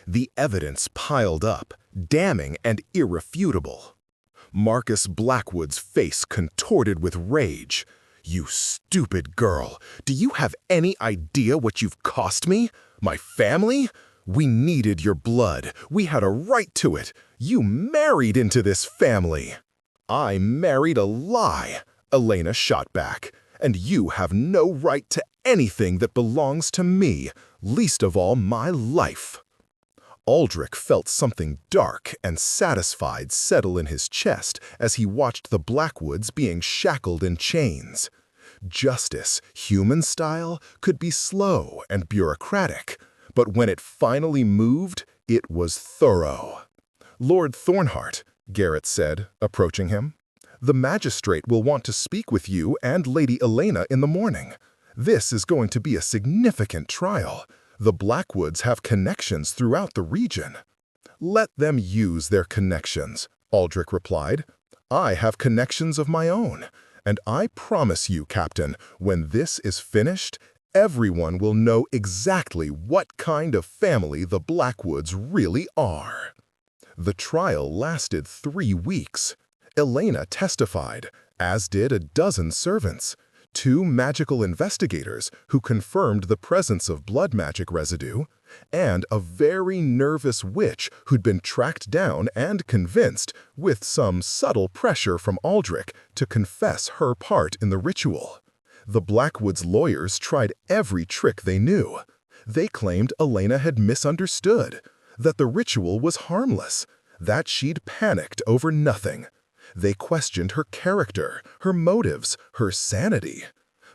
The evidence piled up, damning and irrefutable. Marcus Blackwood's face contorted with rage. "You stupid girl! Do you have any idea what you've cost me? My family? We needed your blood. We had a right to it. You married into this family." "I married a lie," Elena shot back. "And you have no right to anything that belongs to me, least of all my life." Aldrich felt something dark and satisfied settle in his chest as he watched the Blackwoods being shackled in chains. Justice, human style, could be slow and bureaucratic, but when it finally moved, it was thorough. "Lord Thornhart," Garrett said, approaching him, "the magistrate will want to speak with you and Lady Elena in the morning. This is going to be a significant trial. The Blackwoods have connections throughout the region." "Let them use their connections," Aldrich replied. "I have connections of my own, and I promise you, Captain, when this is finished, everyone will know exactly what kind of family the Blackwoods really are. The trial lasted 3 weeks. Elena testified, as did a dozen servants, 2 magical investigators who confirmed the presence of blood magic residue, and a very nervous witch who'd been tracked down and convinced, with some subtle pressure from Aldrich, to confess her part in the ritual. The Blackwoods lawyers tried every trick they knew. They claimed Elena had misunderstood, that the ritual was harmless, that she'd panicked over nothing. They questioned her character, her motives, her sanity.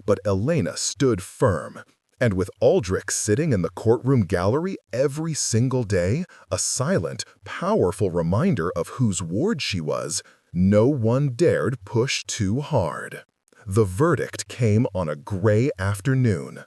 But Elena stood firm, and with Aldrich sitting in the courtroom gallery every single day, a silent, powerful reminder of whose ward she was, no one dared push too hard. The verdict came on a gray afternoon.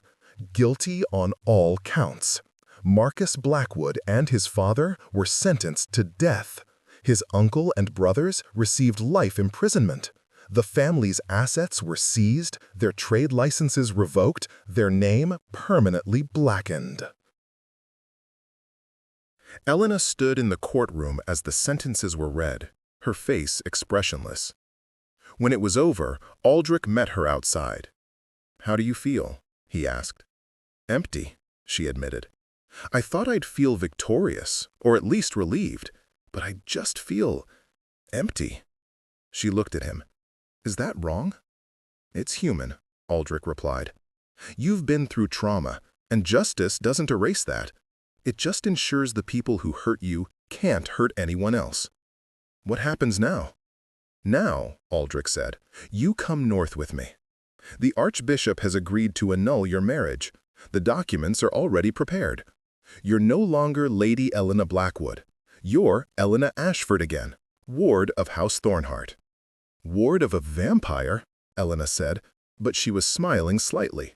Guilty on all counts. Marcus Blackwood and his father were sentenced to death. His uncle and brothers received life imprisonment. The family's assets were seized, their trade licenses revoked, their name permanently blackened. Elena stood in the courtroom as the sentences were read, her face expressionless. When it was over, Aldrich met her outside. "How do you feel?" he asked. "Empty," she admitted. "I thought I'd feel victorious, or at least relieved, but I just feel empty." She looked at him. "Is that wrong?" "It's human," Aldrich replied. "You've been through trauma, and justice doesn't erase that. It just ensures the people who hurt you can't hurt anyone else." "What happens now?" "Now," Aldrich said, "you come north with me. The Archbishop has agreed to annul your marriage. The documents are already prepared. You're no longer Lady Elena Blackwood. You're Elena Ashford again, ward of House Thornhart." "Ward of a vampire?" Elena said, but she was smiling slightly.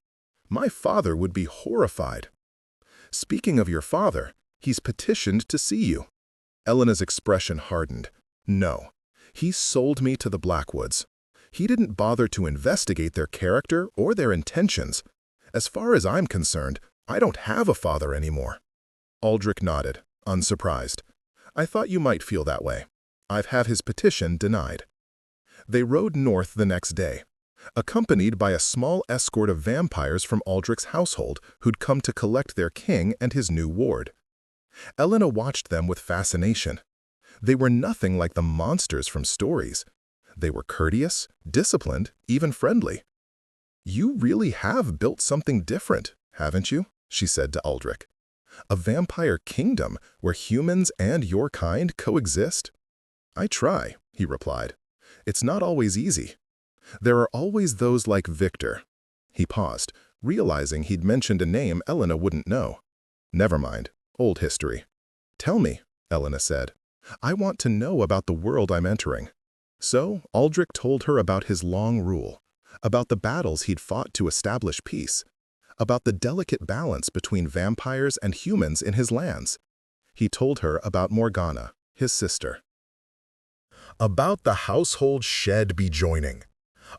"My father would be horrified." "Speaking of your father, he's petitioned to see you." Elena's expression hardened. "No, he sold me to the Blackwoods. He didn't bother to investigate their character or their intentions. As far as I'm concerned, I don't have a father anymore." Aldrich nodded, unsurprised. "I thought you might feel that way. I've had his petition denied." They rode north the next day, accompanied by a small escort of vampires from Aldrich's household who'd come to collect their king and his new ward. Elena watched them with fascination. They were nothing like the monsters from stories. They were courteous, disciplined, even friendly. "You really have built something different, haven't you?" she said to Aldrich. "A vampire kingdom where humans and your kind coexist?" "I try," he replied. "It's not always easy. There are always those like Victor." He paused, realizing he'd mentioned a name Elena wouldn't know. "Never mind, old history." "Tell me," Elena said. "I want to know about the world I'm entering." So Aldrich told her about his long rule, about the battles he'd fought to establish peace, about the delicate balance between vampires and humans in his lands. He told her about Morgana, his sister. About the household shed bejoining,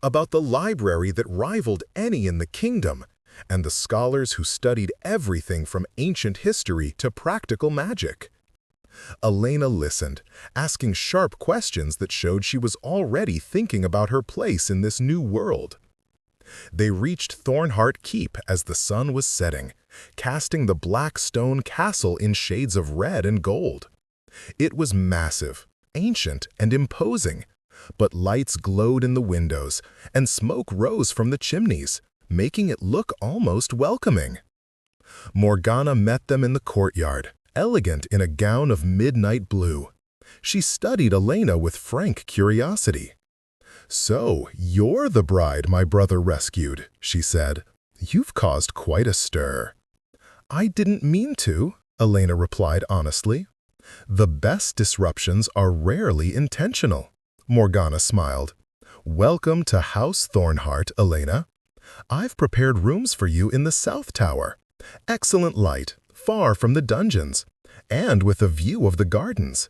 about the library that rivaled any in the kingdom, and the scholars who studied everything from ancient history to practical magic. Elena listened, asking sharp questions that showed she was already thinking about her place in this new world. They reached Thornhart Keep as the sun was setting, casting the black stone castle in shades of red and gold. It was massive, ancient, and imposing, but lights glowed in the windows, and smoke rose from the chimneys, making it look almost welcoming. Morgana met them in the courtyard, elegant in a gown of midnight blue. She studied Elena with frank curiosity. "So, you're the bride my brother rescued," she said. "You've caused quite a stir." "I didn't mean to," Elena replied honestly. "The best disruptions are rarely intentional," Morgana smiled. "Welcome to House Thornhart, Elena. I've prepared rooms for you in the South Tower. Excellent light, far from the dungeons, and with a view of the gardens."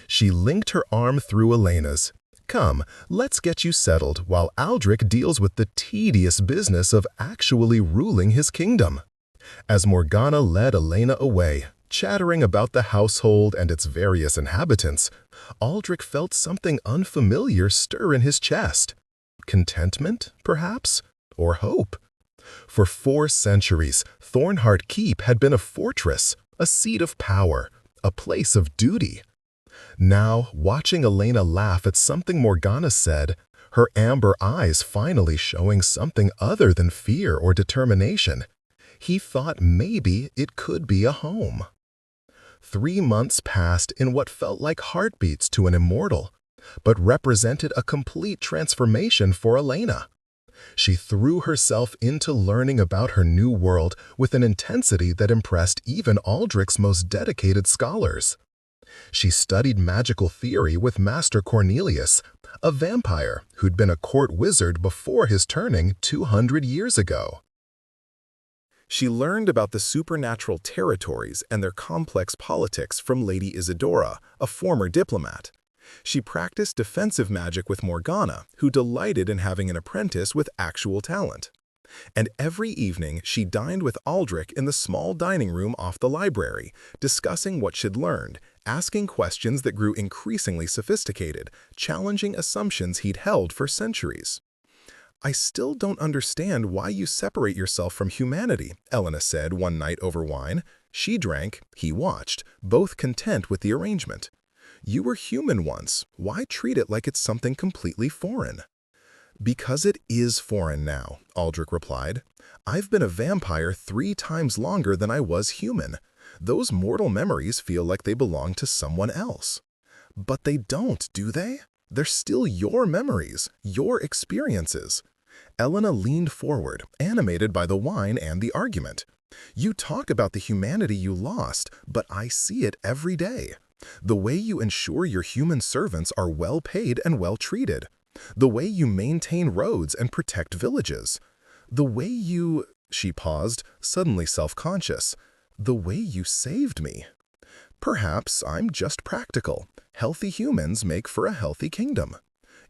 She linked her arm through Elena's. Come, let's get you settled while Aldrich deals with the tedious business of actually ruling his kingdom. As Morgana led Elena away, chattering about the household and its various inhabitants, Aldrich felt something unfamiliar stir in his chest. Contentment, perhaps? Or hope? For 4 centuries, Thornheart Keep had been a fortress, a seat of power, a place of duty. Now, watching Elena laugh at something Morgana said, her amber eyes finally showing something other than fear or determination, he thought maybe it could be a home. 3 months passed in what felt like heartbeats to an immortal, but represented a complete transformation for Elena. She threw herself into learning about her new world with an intensity that impressed even Aldrich's most dedicated scholars. She studied magical theory with Master Cornelius, a vampire who'd been a court wizard before his turning 200 years ago. She learned about the supernatural territories and their complex politics from Lady Isidora, a former diplomat. She practiced defensive magic with Morgana, who delighted in having an apprentice with actual talent. And every evening she dined with Aldrich in the small dining room off the library, discussing what she'd learned, asking questions that grew increasingly sophisticated, challenging assumptions he'd held for centuries. "I still don't understand why you separate yourself from humanity," Elena said one night over wine. She drank, he watched, both content with the arrangement. "You were human once. Why treat it like it's something completely foreign?" "Because it is foreign now," Aldrich replied. "I've been a vampire 3 times longer than I was human. Those mortal memories feel like they belong to someone else." "But they don't, do they? They're still your memories, your experiences." Elena leaned forward, animated by the wine and the argument. "You talk about the humanity you lost, but I see it every day. The way you ensure your human servants are well paid and well treated. The way you maintain roads and protect villages. The way you—" She paused, suddenly self-conscious. "The way you saved me." "Perhaps I'm just practical. Healthy humans make for a healthy kingdom."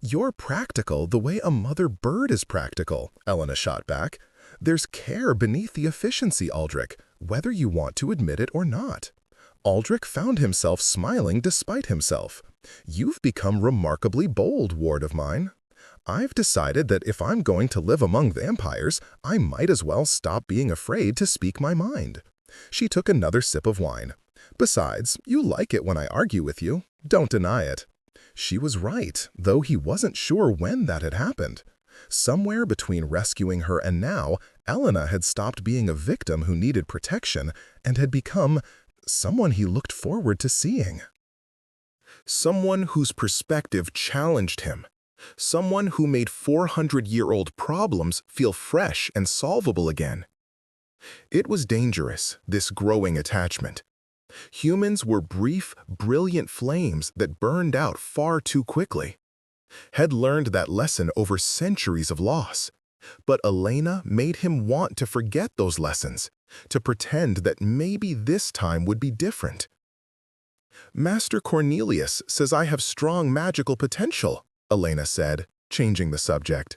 "You're practical the way a mother bird is practical," Elena shot back. "There's care beneath the efficiency, Aldrich, whether you want to admit it or not." Aldrich found himself smiling despite himself. "You've become remarkably bold, ward of mine. I've decided that if I'm going to live among vampires, I might as well stop being afraid to speak my mind." She took another sip of wine. "Besides, you like it when I argue with you. Don't deny it." She was right, though he wasn't sure when that had happened. Somewhere between rescuing her and now, Elena had stopped being a victim who needed protection and had become someone he looked forward to seeing. Someone whose perspective challenged him. Someone who made 400-year-old problems feel fresh and solvable again. It was dangerous, this growing attachment. Humans were brief, brilliant flames that burned out far too quickly. Had learned that lesson over centuries of loss. But Elena made him want to forget those lessons, to pretend that maybe this time would be different. "Master Cornelius says I have strong magical potential," Elena said, changing the subject.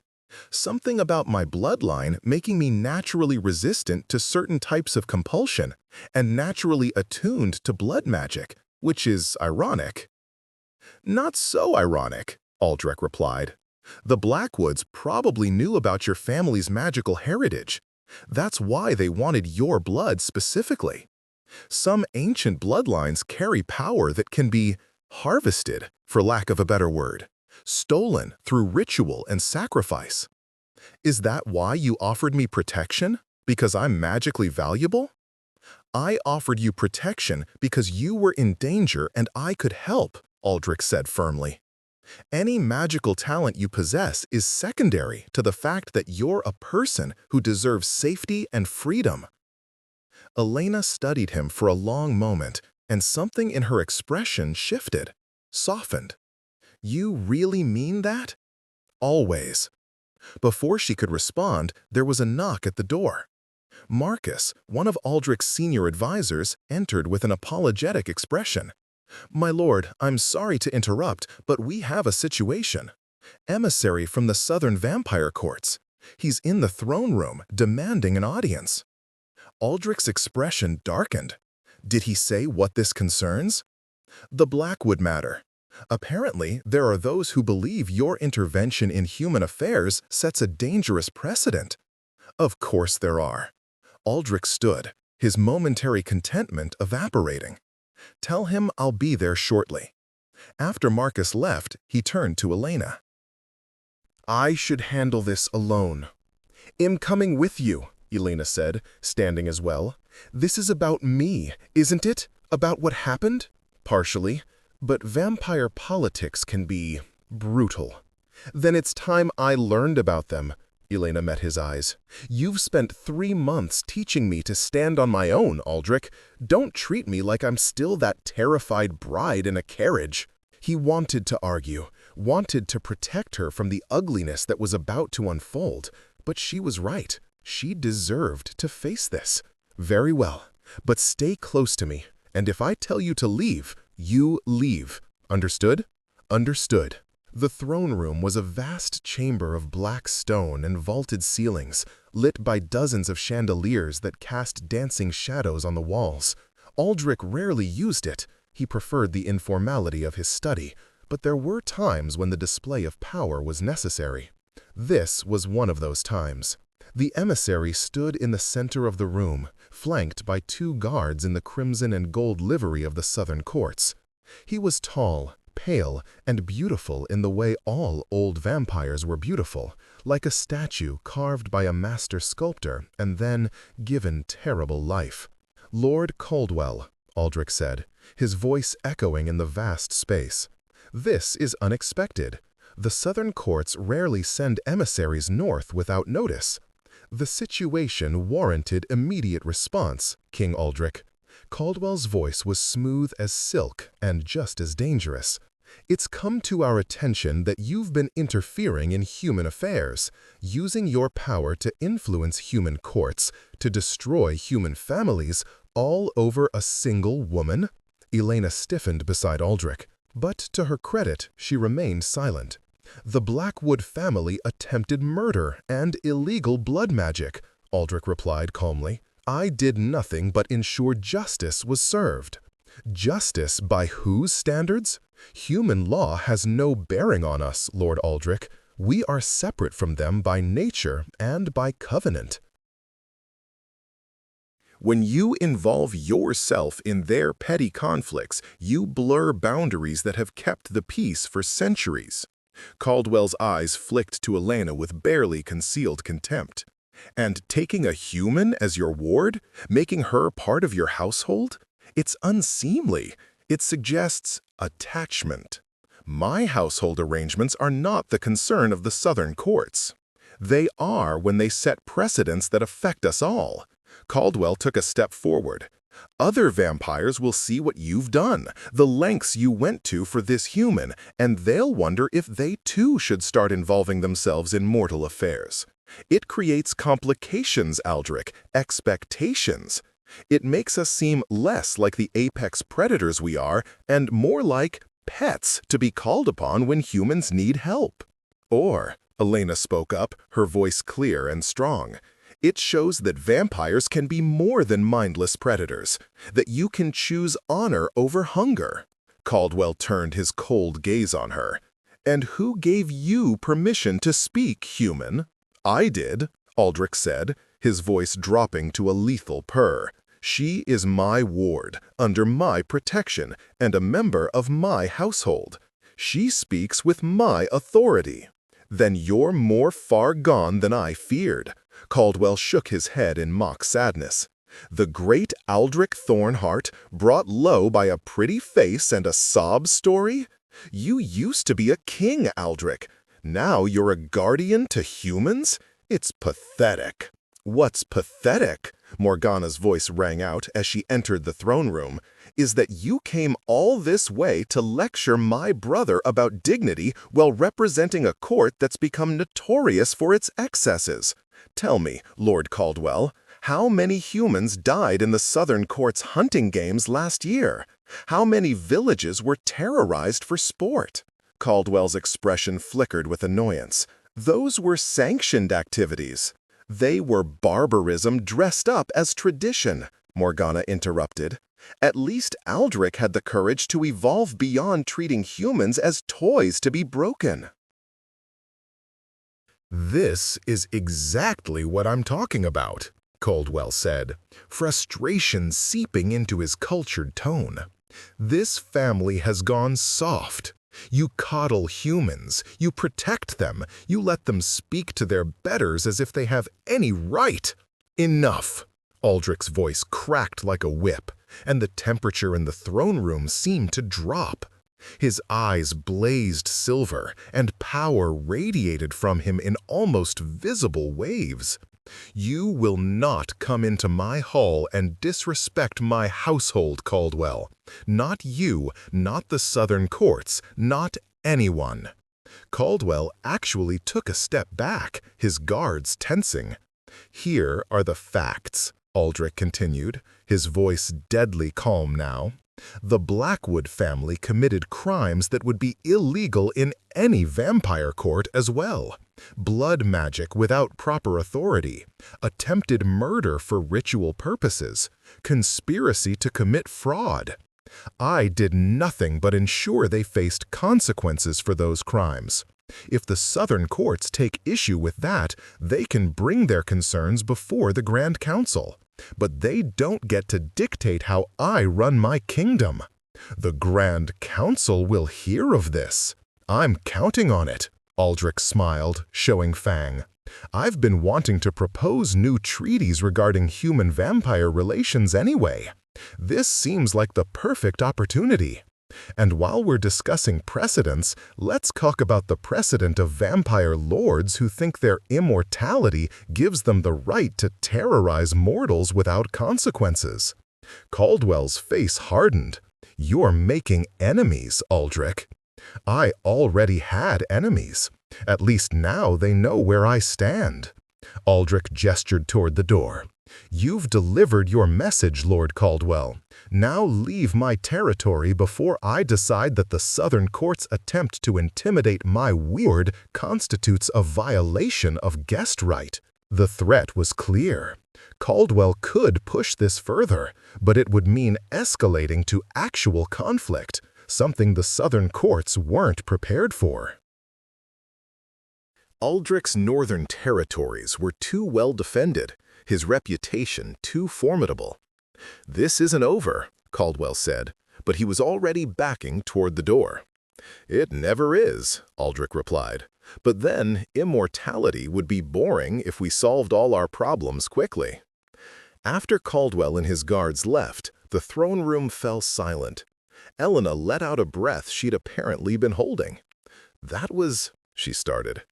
"Something about my bloodline making me naturally resistant to certain types of compulsion and naturally attuned to blood magic, which is ironic." "Not so ironic," Aldrich replied. "The Blackwoods probably knew about your family's magical heritage. That's why they wanted your blood specifically. Some ancient bloodlines carry power that can be harvested, for lack of a better word, stolen through ritual and sacrifice. Is that why you offered me protection? Because I'm magically valuable?" "I offered you protection because you were in danger and I could help," Aldrich said firmly. "Any magical talent you possess is secondary to the fact that you're a person who deserves safety and freedom." Elena studied him for a long moment, and something in her expression shifted, softened. "You really mean that?" "Always." Before she could respond, there was a knock at the door. Marcus, one of Aldrich's senior advisors, entered with an apologetic expression. My lord, I'm sorry to interrupt, but we have a situation. Emissary from the Southern Vampire Courts. He's in the throne room, demanding an audience. Aldrich's expression darkened. Did he say what this concerns? The Blackwood matter. Apparently, there are those who believe your intervention in human affairs sets a dangerous precedent. Of course there are. Aldrich stood, his momentary contentment evaporating. Tell him I'll be there shortly. After Marcus left, he turned to Elena. I should handle this alone. I'm coming with you, Elena said, standing as well. This is about me, isn't it? About what happened? Partially. But vampire politics can be brutal. Then it's time I learned about them. Elena met his eyes. You've spent 3 months teaching me to stand on my own, Aldrich. Don't treat me like I'm still that terrified bride in a carriage. He wanted to argue, wanted to protect her from the ugliness that was about to unfold. But she was right. She deserved to face this. Very well, but stay close to me, and if I tell you to leave, you leave. Understood? Understood. The throne room was a vast chamber of black stone and vaulted ceilings, lit by dozens of chandeliers that cast dancing shadows on the walls. Aldrich rarely used it. He preferred the informality of his study, but there were times when the display of power was necessary. This was one of those times. The emissary stood in the center of the room, flanked by 2 guards in the crimson and gold livery of the Southern Courts. He was tall, pale, and beautiful in the way all old vampires were beautiful, like a statue carved by a master sculptor and then given terrible life. Lord Caldwell, Aldrich said, his voice echoing in the vast space. This is unexpected. The Southern Courts rarely send emissaries north without notice. The situation warranted immediate response, King Aldrich. Caldwell's voice was smooth as silk and just as dangerous. It's come to our attention that you've been interfering in human affairs, using your power to influence human courts, to destroy human families, all over a single woman? Elena stiffened beside Aldrich, but to her credit, she remained silent. The Blackwood family attempted murder and illegal blood magic, Aldrich replied calmly. I did nothing but ensure justice was served. Justice by whose standards? Human law has no bearing on us, Lord Aldrich. We are separate from them by nature and by covenant. When you involve yourself in their petty conflicts, you blur boundaries that have kept the peace for centuries. Caldwell's eyes flicked to Elena with barely concealed contempt. And taking a human as your ward? Making her part of your household? It's unseemly. It suggests attachment. My household arrangements are not the concern of the Southern Courts. They are when they set precedents that affect us all. Caldwell took a step forward. Other vampires will see what you've done, the lengths you went to for this human, and they'll wonder if they too should start involving themselves in mortal affairs. It creates complications, Aldrich, expectations. It makes us seem less like the apex predators we are and more like pets to be called upon when humans need help. Or, Elena spoke up, her voice clear and strong, it shows that vampires can be more than mindless predators, that you can choose honor over hunger. Caldwell turned his cold gaze on her. And who gave you permission to speak, human? I did, Aldrich said, his voice dropping to a lethal purr. She is my ward, under my protection, and a member of my household. She speaks with my authority. Then you're more far gone than I feared. Caldwell shook his head in mock sadness. The great Aldrich Thornhart, brought low by a pretty face and a sob story? You used to be a king, Aldrich. Now you're a guardian to humans? It's pathetic. What's pathetic, Morgana's voice rang out as she entered the throne room, is that you came all this way to lecture my brother about dignity while representing a court that's become notorious for its excesses. Tell me, Lord Caldwell, How many humans died in the Southern Court's hunting games last year? How many villages were terrorized for sport? Caldwell's expression flickered with annoyance. Those were sanctioned activities. They were barbarism dressed up as tradition, Morgana interrupted. At least Aldrich had the courage to evolve beyond treating humans as toys to be broken. This is exactly what I'm talking about, Caldwell said, frustration seeping into his cultured tone. This family has gone soft. You coddle humans, you protect them, you let them speak to their betters as if they have any right. Enough! Aldrich's voice cracked like a whip, and the temperature in the throne room seemed to drop. His eyes blazed silver, and power radiated from him in almost visible waves. You will not come into my hall and disrespect my household, Caldwell. Not you, not the Southern Courts, not anyone. Caldwell actually took a step back, his guards tensing. Here are the facts, Aldrich continued, his voice deadly calm now. The Blackwood family committed crimes that would be illegal in any vampire court as well. Blood magic without proper authority, attempted murder for ritual purposes, conspiracy to commit fraud. I did nothing but ensure they faced consequences for those crimes. If the Southern Courts take issue with that, they can bring their concerns before the Grand Council. But they don't get to dictate how I run my kingdom. The Grand Council will hear of this. I'm counting on it, Aldrich smiled, showing fang. I've been wanting to propose new treaties regarding human-vampire relations anyway. This seems like the perfect opportunity. And while we're discussing precedents, let's talk about the precedent of vampire lords who think their immortality gives them the right to terrorize mortals without consequences. Caldwell's face hardened. You're making enemies, Aldrich. I already had enemies. At least now they know where I stand. Aldrich gestured toward the door. You've delivered your message, Lord Caldwell. Now leave my territory before I decide that the Southern Court's attempt to intimidate my ward constitutes a violation of guest right. The threat was clear. Caldwell could push this further, but it would mean escalating to actual conflict, something the Southern Courts weren't prepared for. Aldrich's northern territories were too well defended, his reputation too formidable. This isn't over, Caldwell said, but he was already backing toward the door. It never is, Aldrich replied. But then immortality would be boring if we solved all our problems quickly. After Caldwell and his guards left, the throne room fell silent. Elena let out a breath she'd apparently been holding. That was, she started.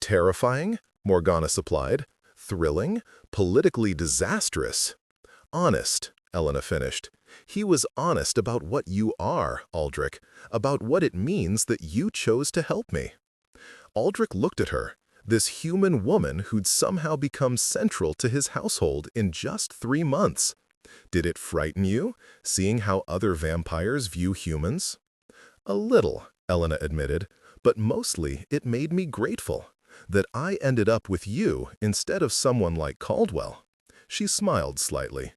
Terrifying, Morgana supplied. Thrilling, politically disastrous. Honest, Elena finished. He was honest about what you are, Aldrich, about what it means that you chose to help me. Aldrich looked at her, this human woman who'd somehow become central to his household in just 3 months. Did it frighten you, seeing how other vampires view humans? A little, Elena admitted, but mostly it made me grateful that I ended up with you instead of someone like Caldwell. She smiled slightly.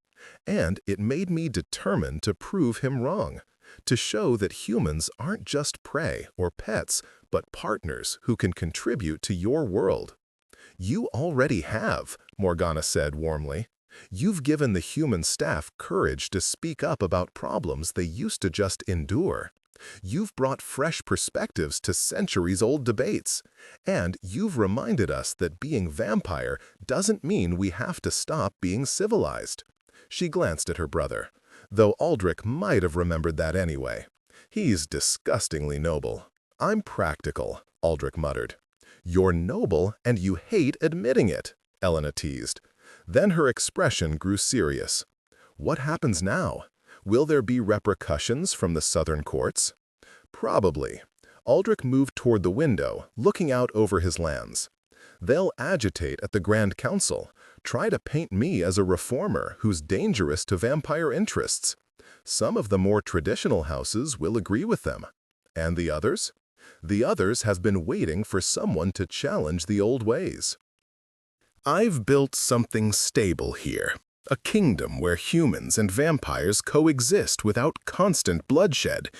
And it made me determined to prove him wrong, to show that humans aren't just prey or pets, but partners who can contribute to your world. You already have, Morgana said warmly. You've given the human staff courage to speak up about problems they used to just endure. You've brought fresh perspectives to centuries-old debates. And you've reminded us that being vampire doesn't mean we have to stop being civilized. She glanced at her brother, though Aldrich might have remembered that anyway. He's disgustingly noble. I'm practical, Aldrich muttered. You're noble and you hate admitting it, Elena teased. Then her expression grew serious. What happens now? Will there be repercussions from the Southern Courts? Probably. Aldrich moved toward the window, looking out over his lands. They'll agitate at the Grand Council, try to paint me as a reformer who's dangerous to vampire interests. Some of the more traditional houses will agree with them. And the others? The others have been waiting for someone to challenge the old ways. I've built something stable here, a kingdom where humans and vampires coexist without constant bloodshed.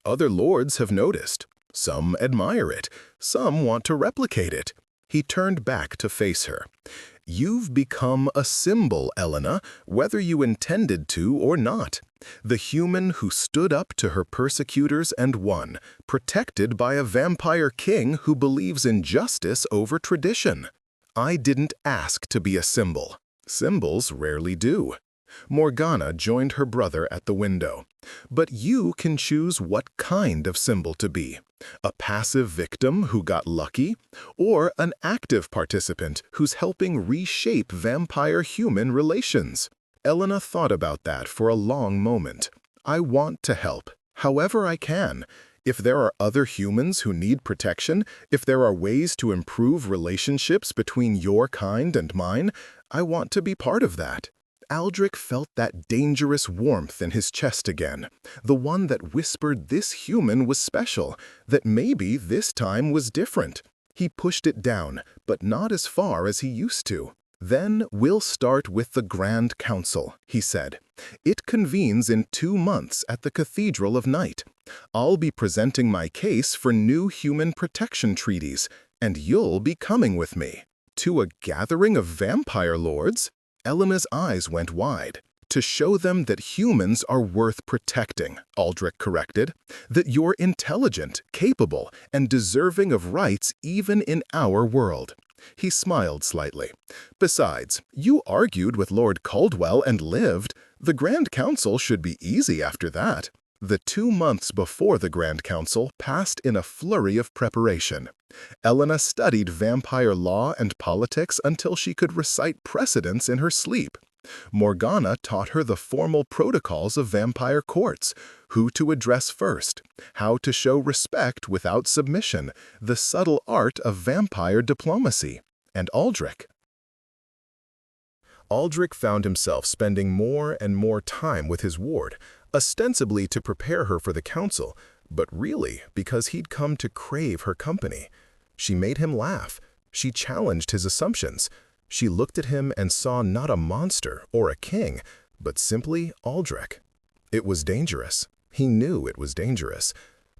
Other lords have noticed. Some admire it. Some want to replicate it. He turned back to face her. You've become a symbol, Elena, whether you intended to or not. The human who stood up to her persecutors and won, protected by a vampire king who believes in justice over tradition. I didn't ask to be a symbol. Symbols rarely do. Morgana joined her brother at the window. But you can choose what kind of symbol to be. A passive victim who got lucky, or an active participant who's helping reshape vampire-human relations. Elena thought about that for a long moment. I want to help, however I can. If there are other humans who need protection, if there are ways to improve relationships between your kind and mine, I want to be part of that. Aldrich felt that dangerous warmth in his chest again, the one that whispered this human was special, that maybe this time was different. He pushed it down, but not as far as he used to. Then we'll start with the Grand Council, he said. It convenes in 2 months at the Cathedral of Night. I'll be presenting my case for new human protection treaties, and you'll be coming with me. To a gathering of vampire lords? Elena's eyes went wide. To show them that humans are worth protecting, Aldrich corrected. That you're intelligent, capable, and deserving of rights even in our world. He smiled slightly. Besides, you argued with Lord Caldwell and lived. The Grand Council should be easy after that. The 2 months before the Grand Council passed in a flurry of preparation. Elena studied vampire law and politics until she could recite precedents in her sleep. Morgana taught her the formal protocols of vampire courts, who to address first, how to show respect without submission, the subtle art of vampire diplomacy, and Aldrich found himself spending more and more time with his ward, ostensibly to prepare her for the council, but really because he'd come to crave her company. She made him laugh. She challenged his assumptions. She looked at him and saw not a monster or a king, but simply Aldrich. It was dangerous. He knew it was dangerous.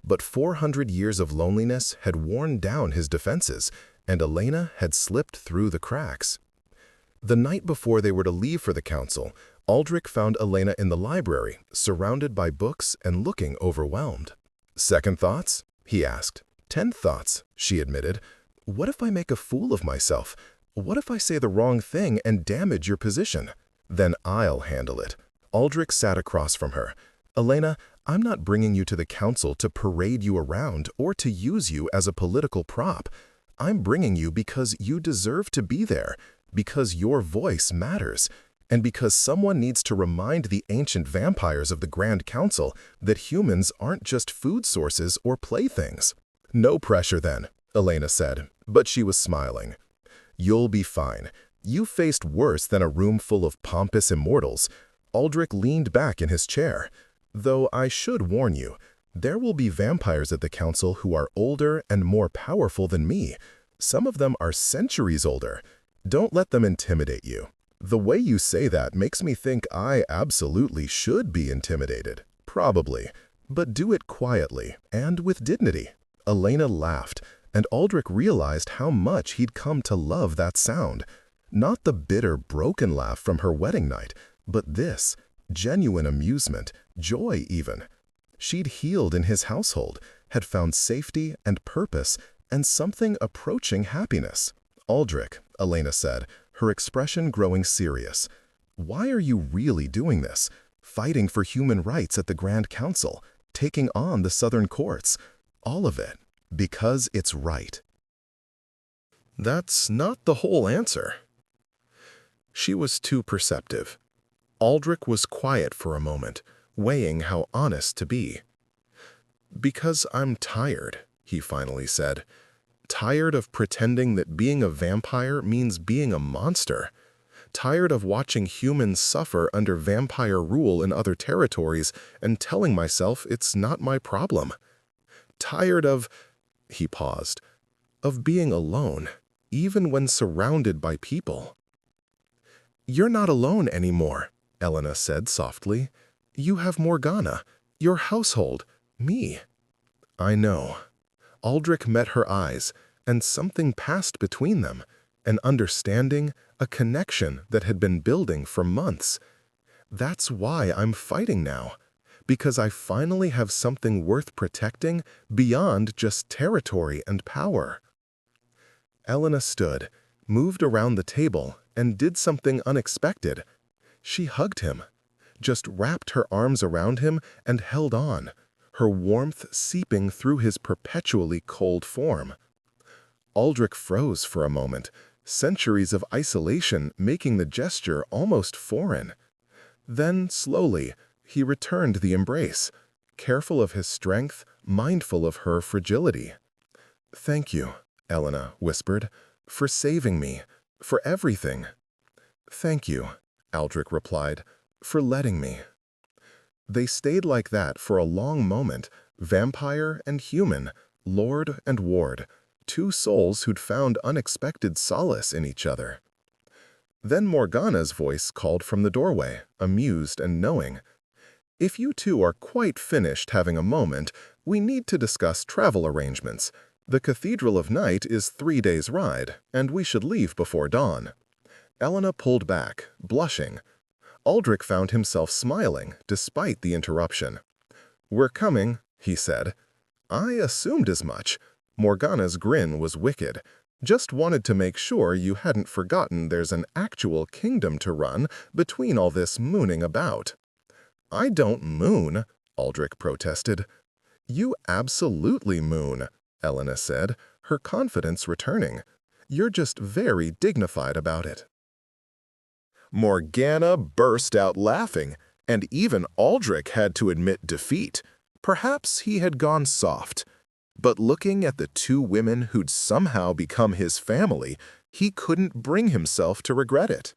But 400 years of loneliness had worn down his defenses, and Elena had slipped through the cracks. The night before they were to leave for the council, Aldrich found Elena in the library, surrounded by books and looking overwhelmed. "Second thoughts?" he asked. "10 thoughts," she admitted. "What if I make a fool of myself? What if I say the wrong thing and damage your position? Then I'll handle it." Aldrich sat across from her. "Elena, I'm not bringing you to the council to parade you around or to use you as a political prop. I'm bringing you because you deserve to be there, because your voice matters, and because someone needs to remind the ancient vampires of the Grand Council that humans aren't just food sources or playthings." "No pressure then," Elena said, but she was smiling. "You'll be fine. You faced worse than a room full of pompous immortals." Aldrich leaned back in his chair. "Though I should warn you, there will be vampires at the council who are older and more powerful than me. Some of them are centuries older. Don't let them intimidate you." "The way you say that makes me think I absolutely should be intimidated." "Probably, but do it quietly and with dignity." Elena laughed, and Aldrich realized how much he'd come to love that sound. Not the bitter, broken laugh from her wedding night, but this, genuine amusement, joy even. She'd healed in his household, had found safety and purpose, and something approaching happiness. "Aldrich," Elena said, her expression growing serious. "Why are you really doing this? Fighting for human rights at the Grand Council, taking on the Southern Courts. All of it, because it's right." That's not the whole answer. She was too perceptive. Aldrich was quiet for a moment, weighing how honest to be. "Because I'm tired," he finally said. "Tired of pretending that being a vampire means being a monster. Tired of watching humans suffer under vampire rule in other territories and telling myself it's not my problem. Tired of, he paused, of being alone, even when surrounded by people. You're not alone anymore, Elena said softly. You have Morgana, your household, me. I know. Aldrich met her eyes, and something passed between them, an understanding, a connection that had been building for months. That's why I'm fighting now, because I finally have something worth protecting beyond just territory and power. Elena stood, moved around the table, and did something unexpected. She hugged him, just wrapped her arms around him and held on, her warmth seeping through his perpetually cold form. Aldrich froze for a moment, centuries of isolation making the gesture almost foreign. Then, slowly, he returned the embrace, careful of his strength, mindful of her fragility. "Thank you," Elena whispered, "for saving me, for everything." "Thank you," Aldrich replied, "for letting me." They stayed like that for a long moment, vampire and human, lord and ward, two souls who'd found unexpected solace in each other. Then Morgana's voice called from the doorway, amused and knowing. "If you two are quite finished having a moment, we need to discuss travel arrangements. The Cathedral of Night is 3 days' ride, and we should leave before dawn." Elena pulled back, blushing. Aldrich found himself smiling, despite the interruption. "We're coming," he said. "I assumed as much." Morgana's grin was wicked. "Just wanted to make sure you hadn't forgotten there's an actual kingdom to run between all this mooning about." "I don't moon," Aldrich protested. "You absolutely moon," Elena said, her confidence returning. "You're just very dignified about it." Morgana burst out laughing, and even Aldrich had to admit defeat. Perhaps he had gone soft. But looking at the two women who'd somehow become his family, he couldn't bring himself to regret it.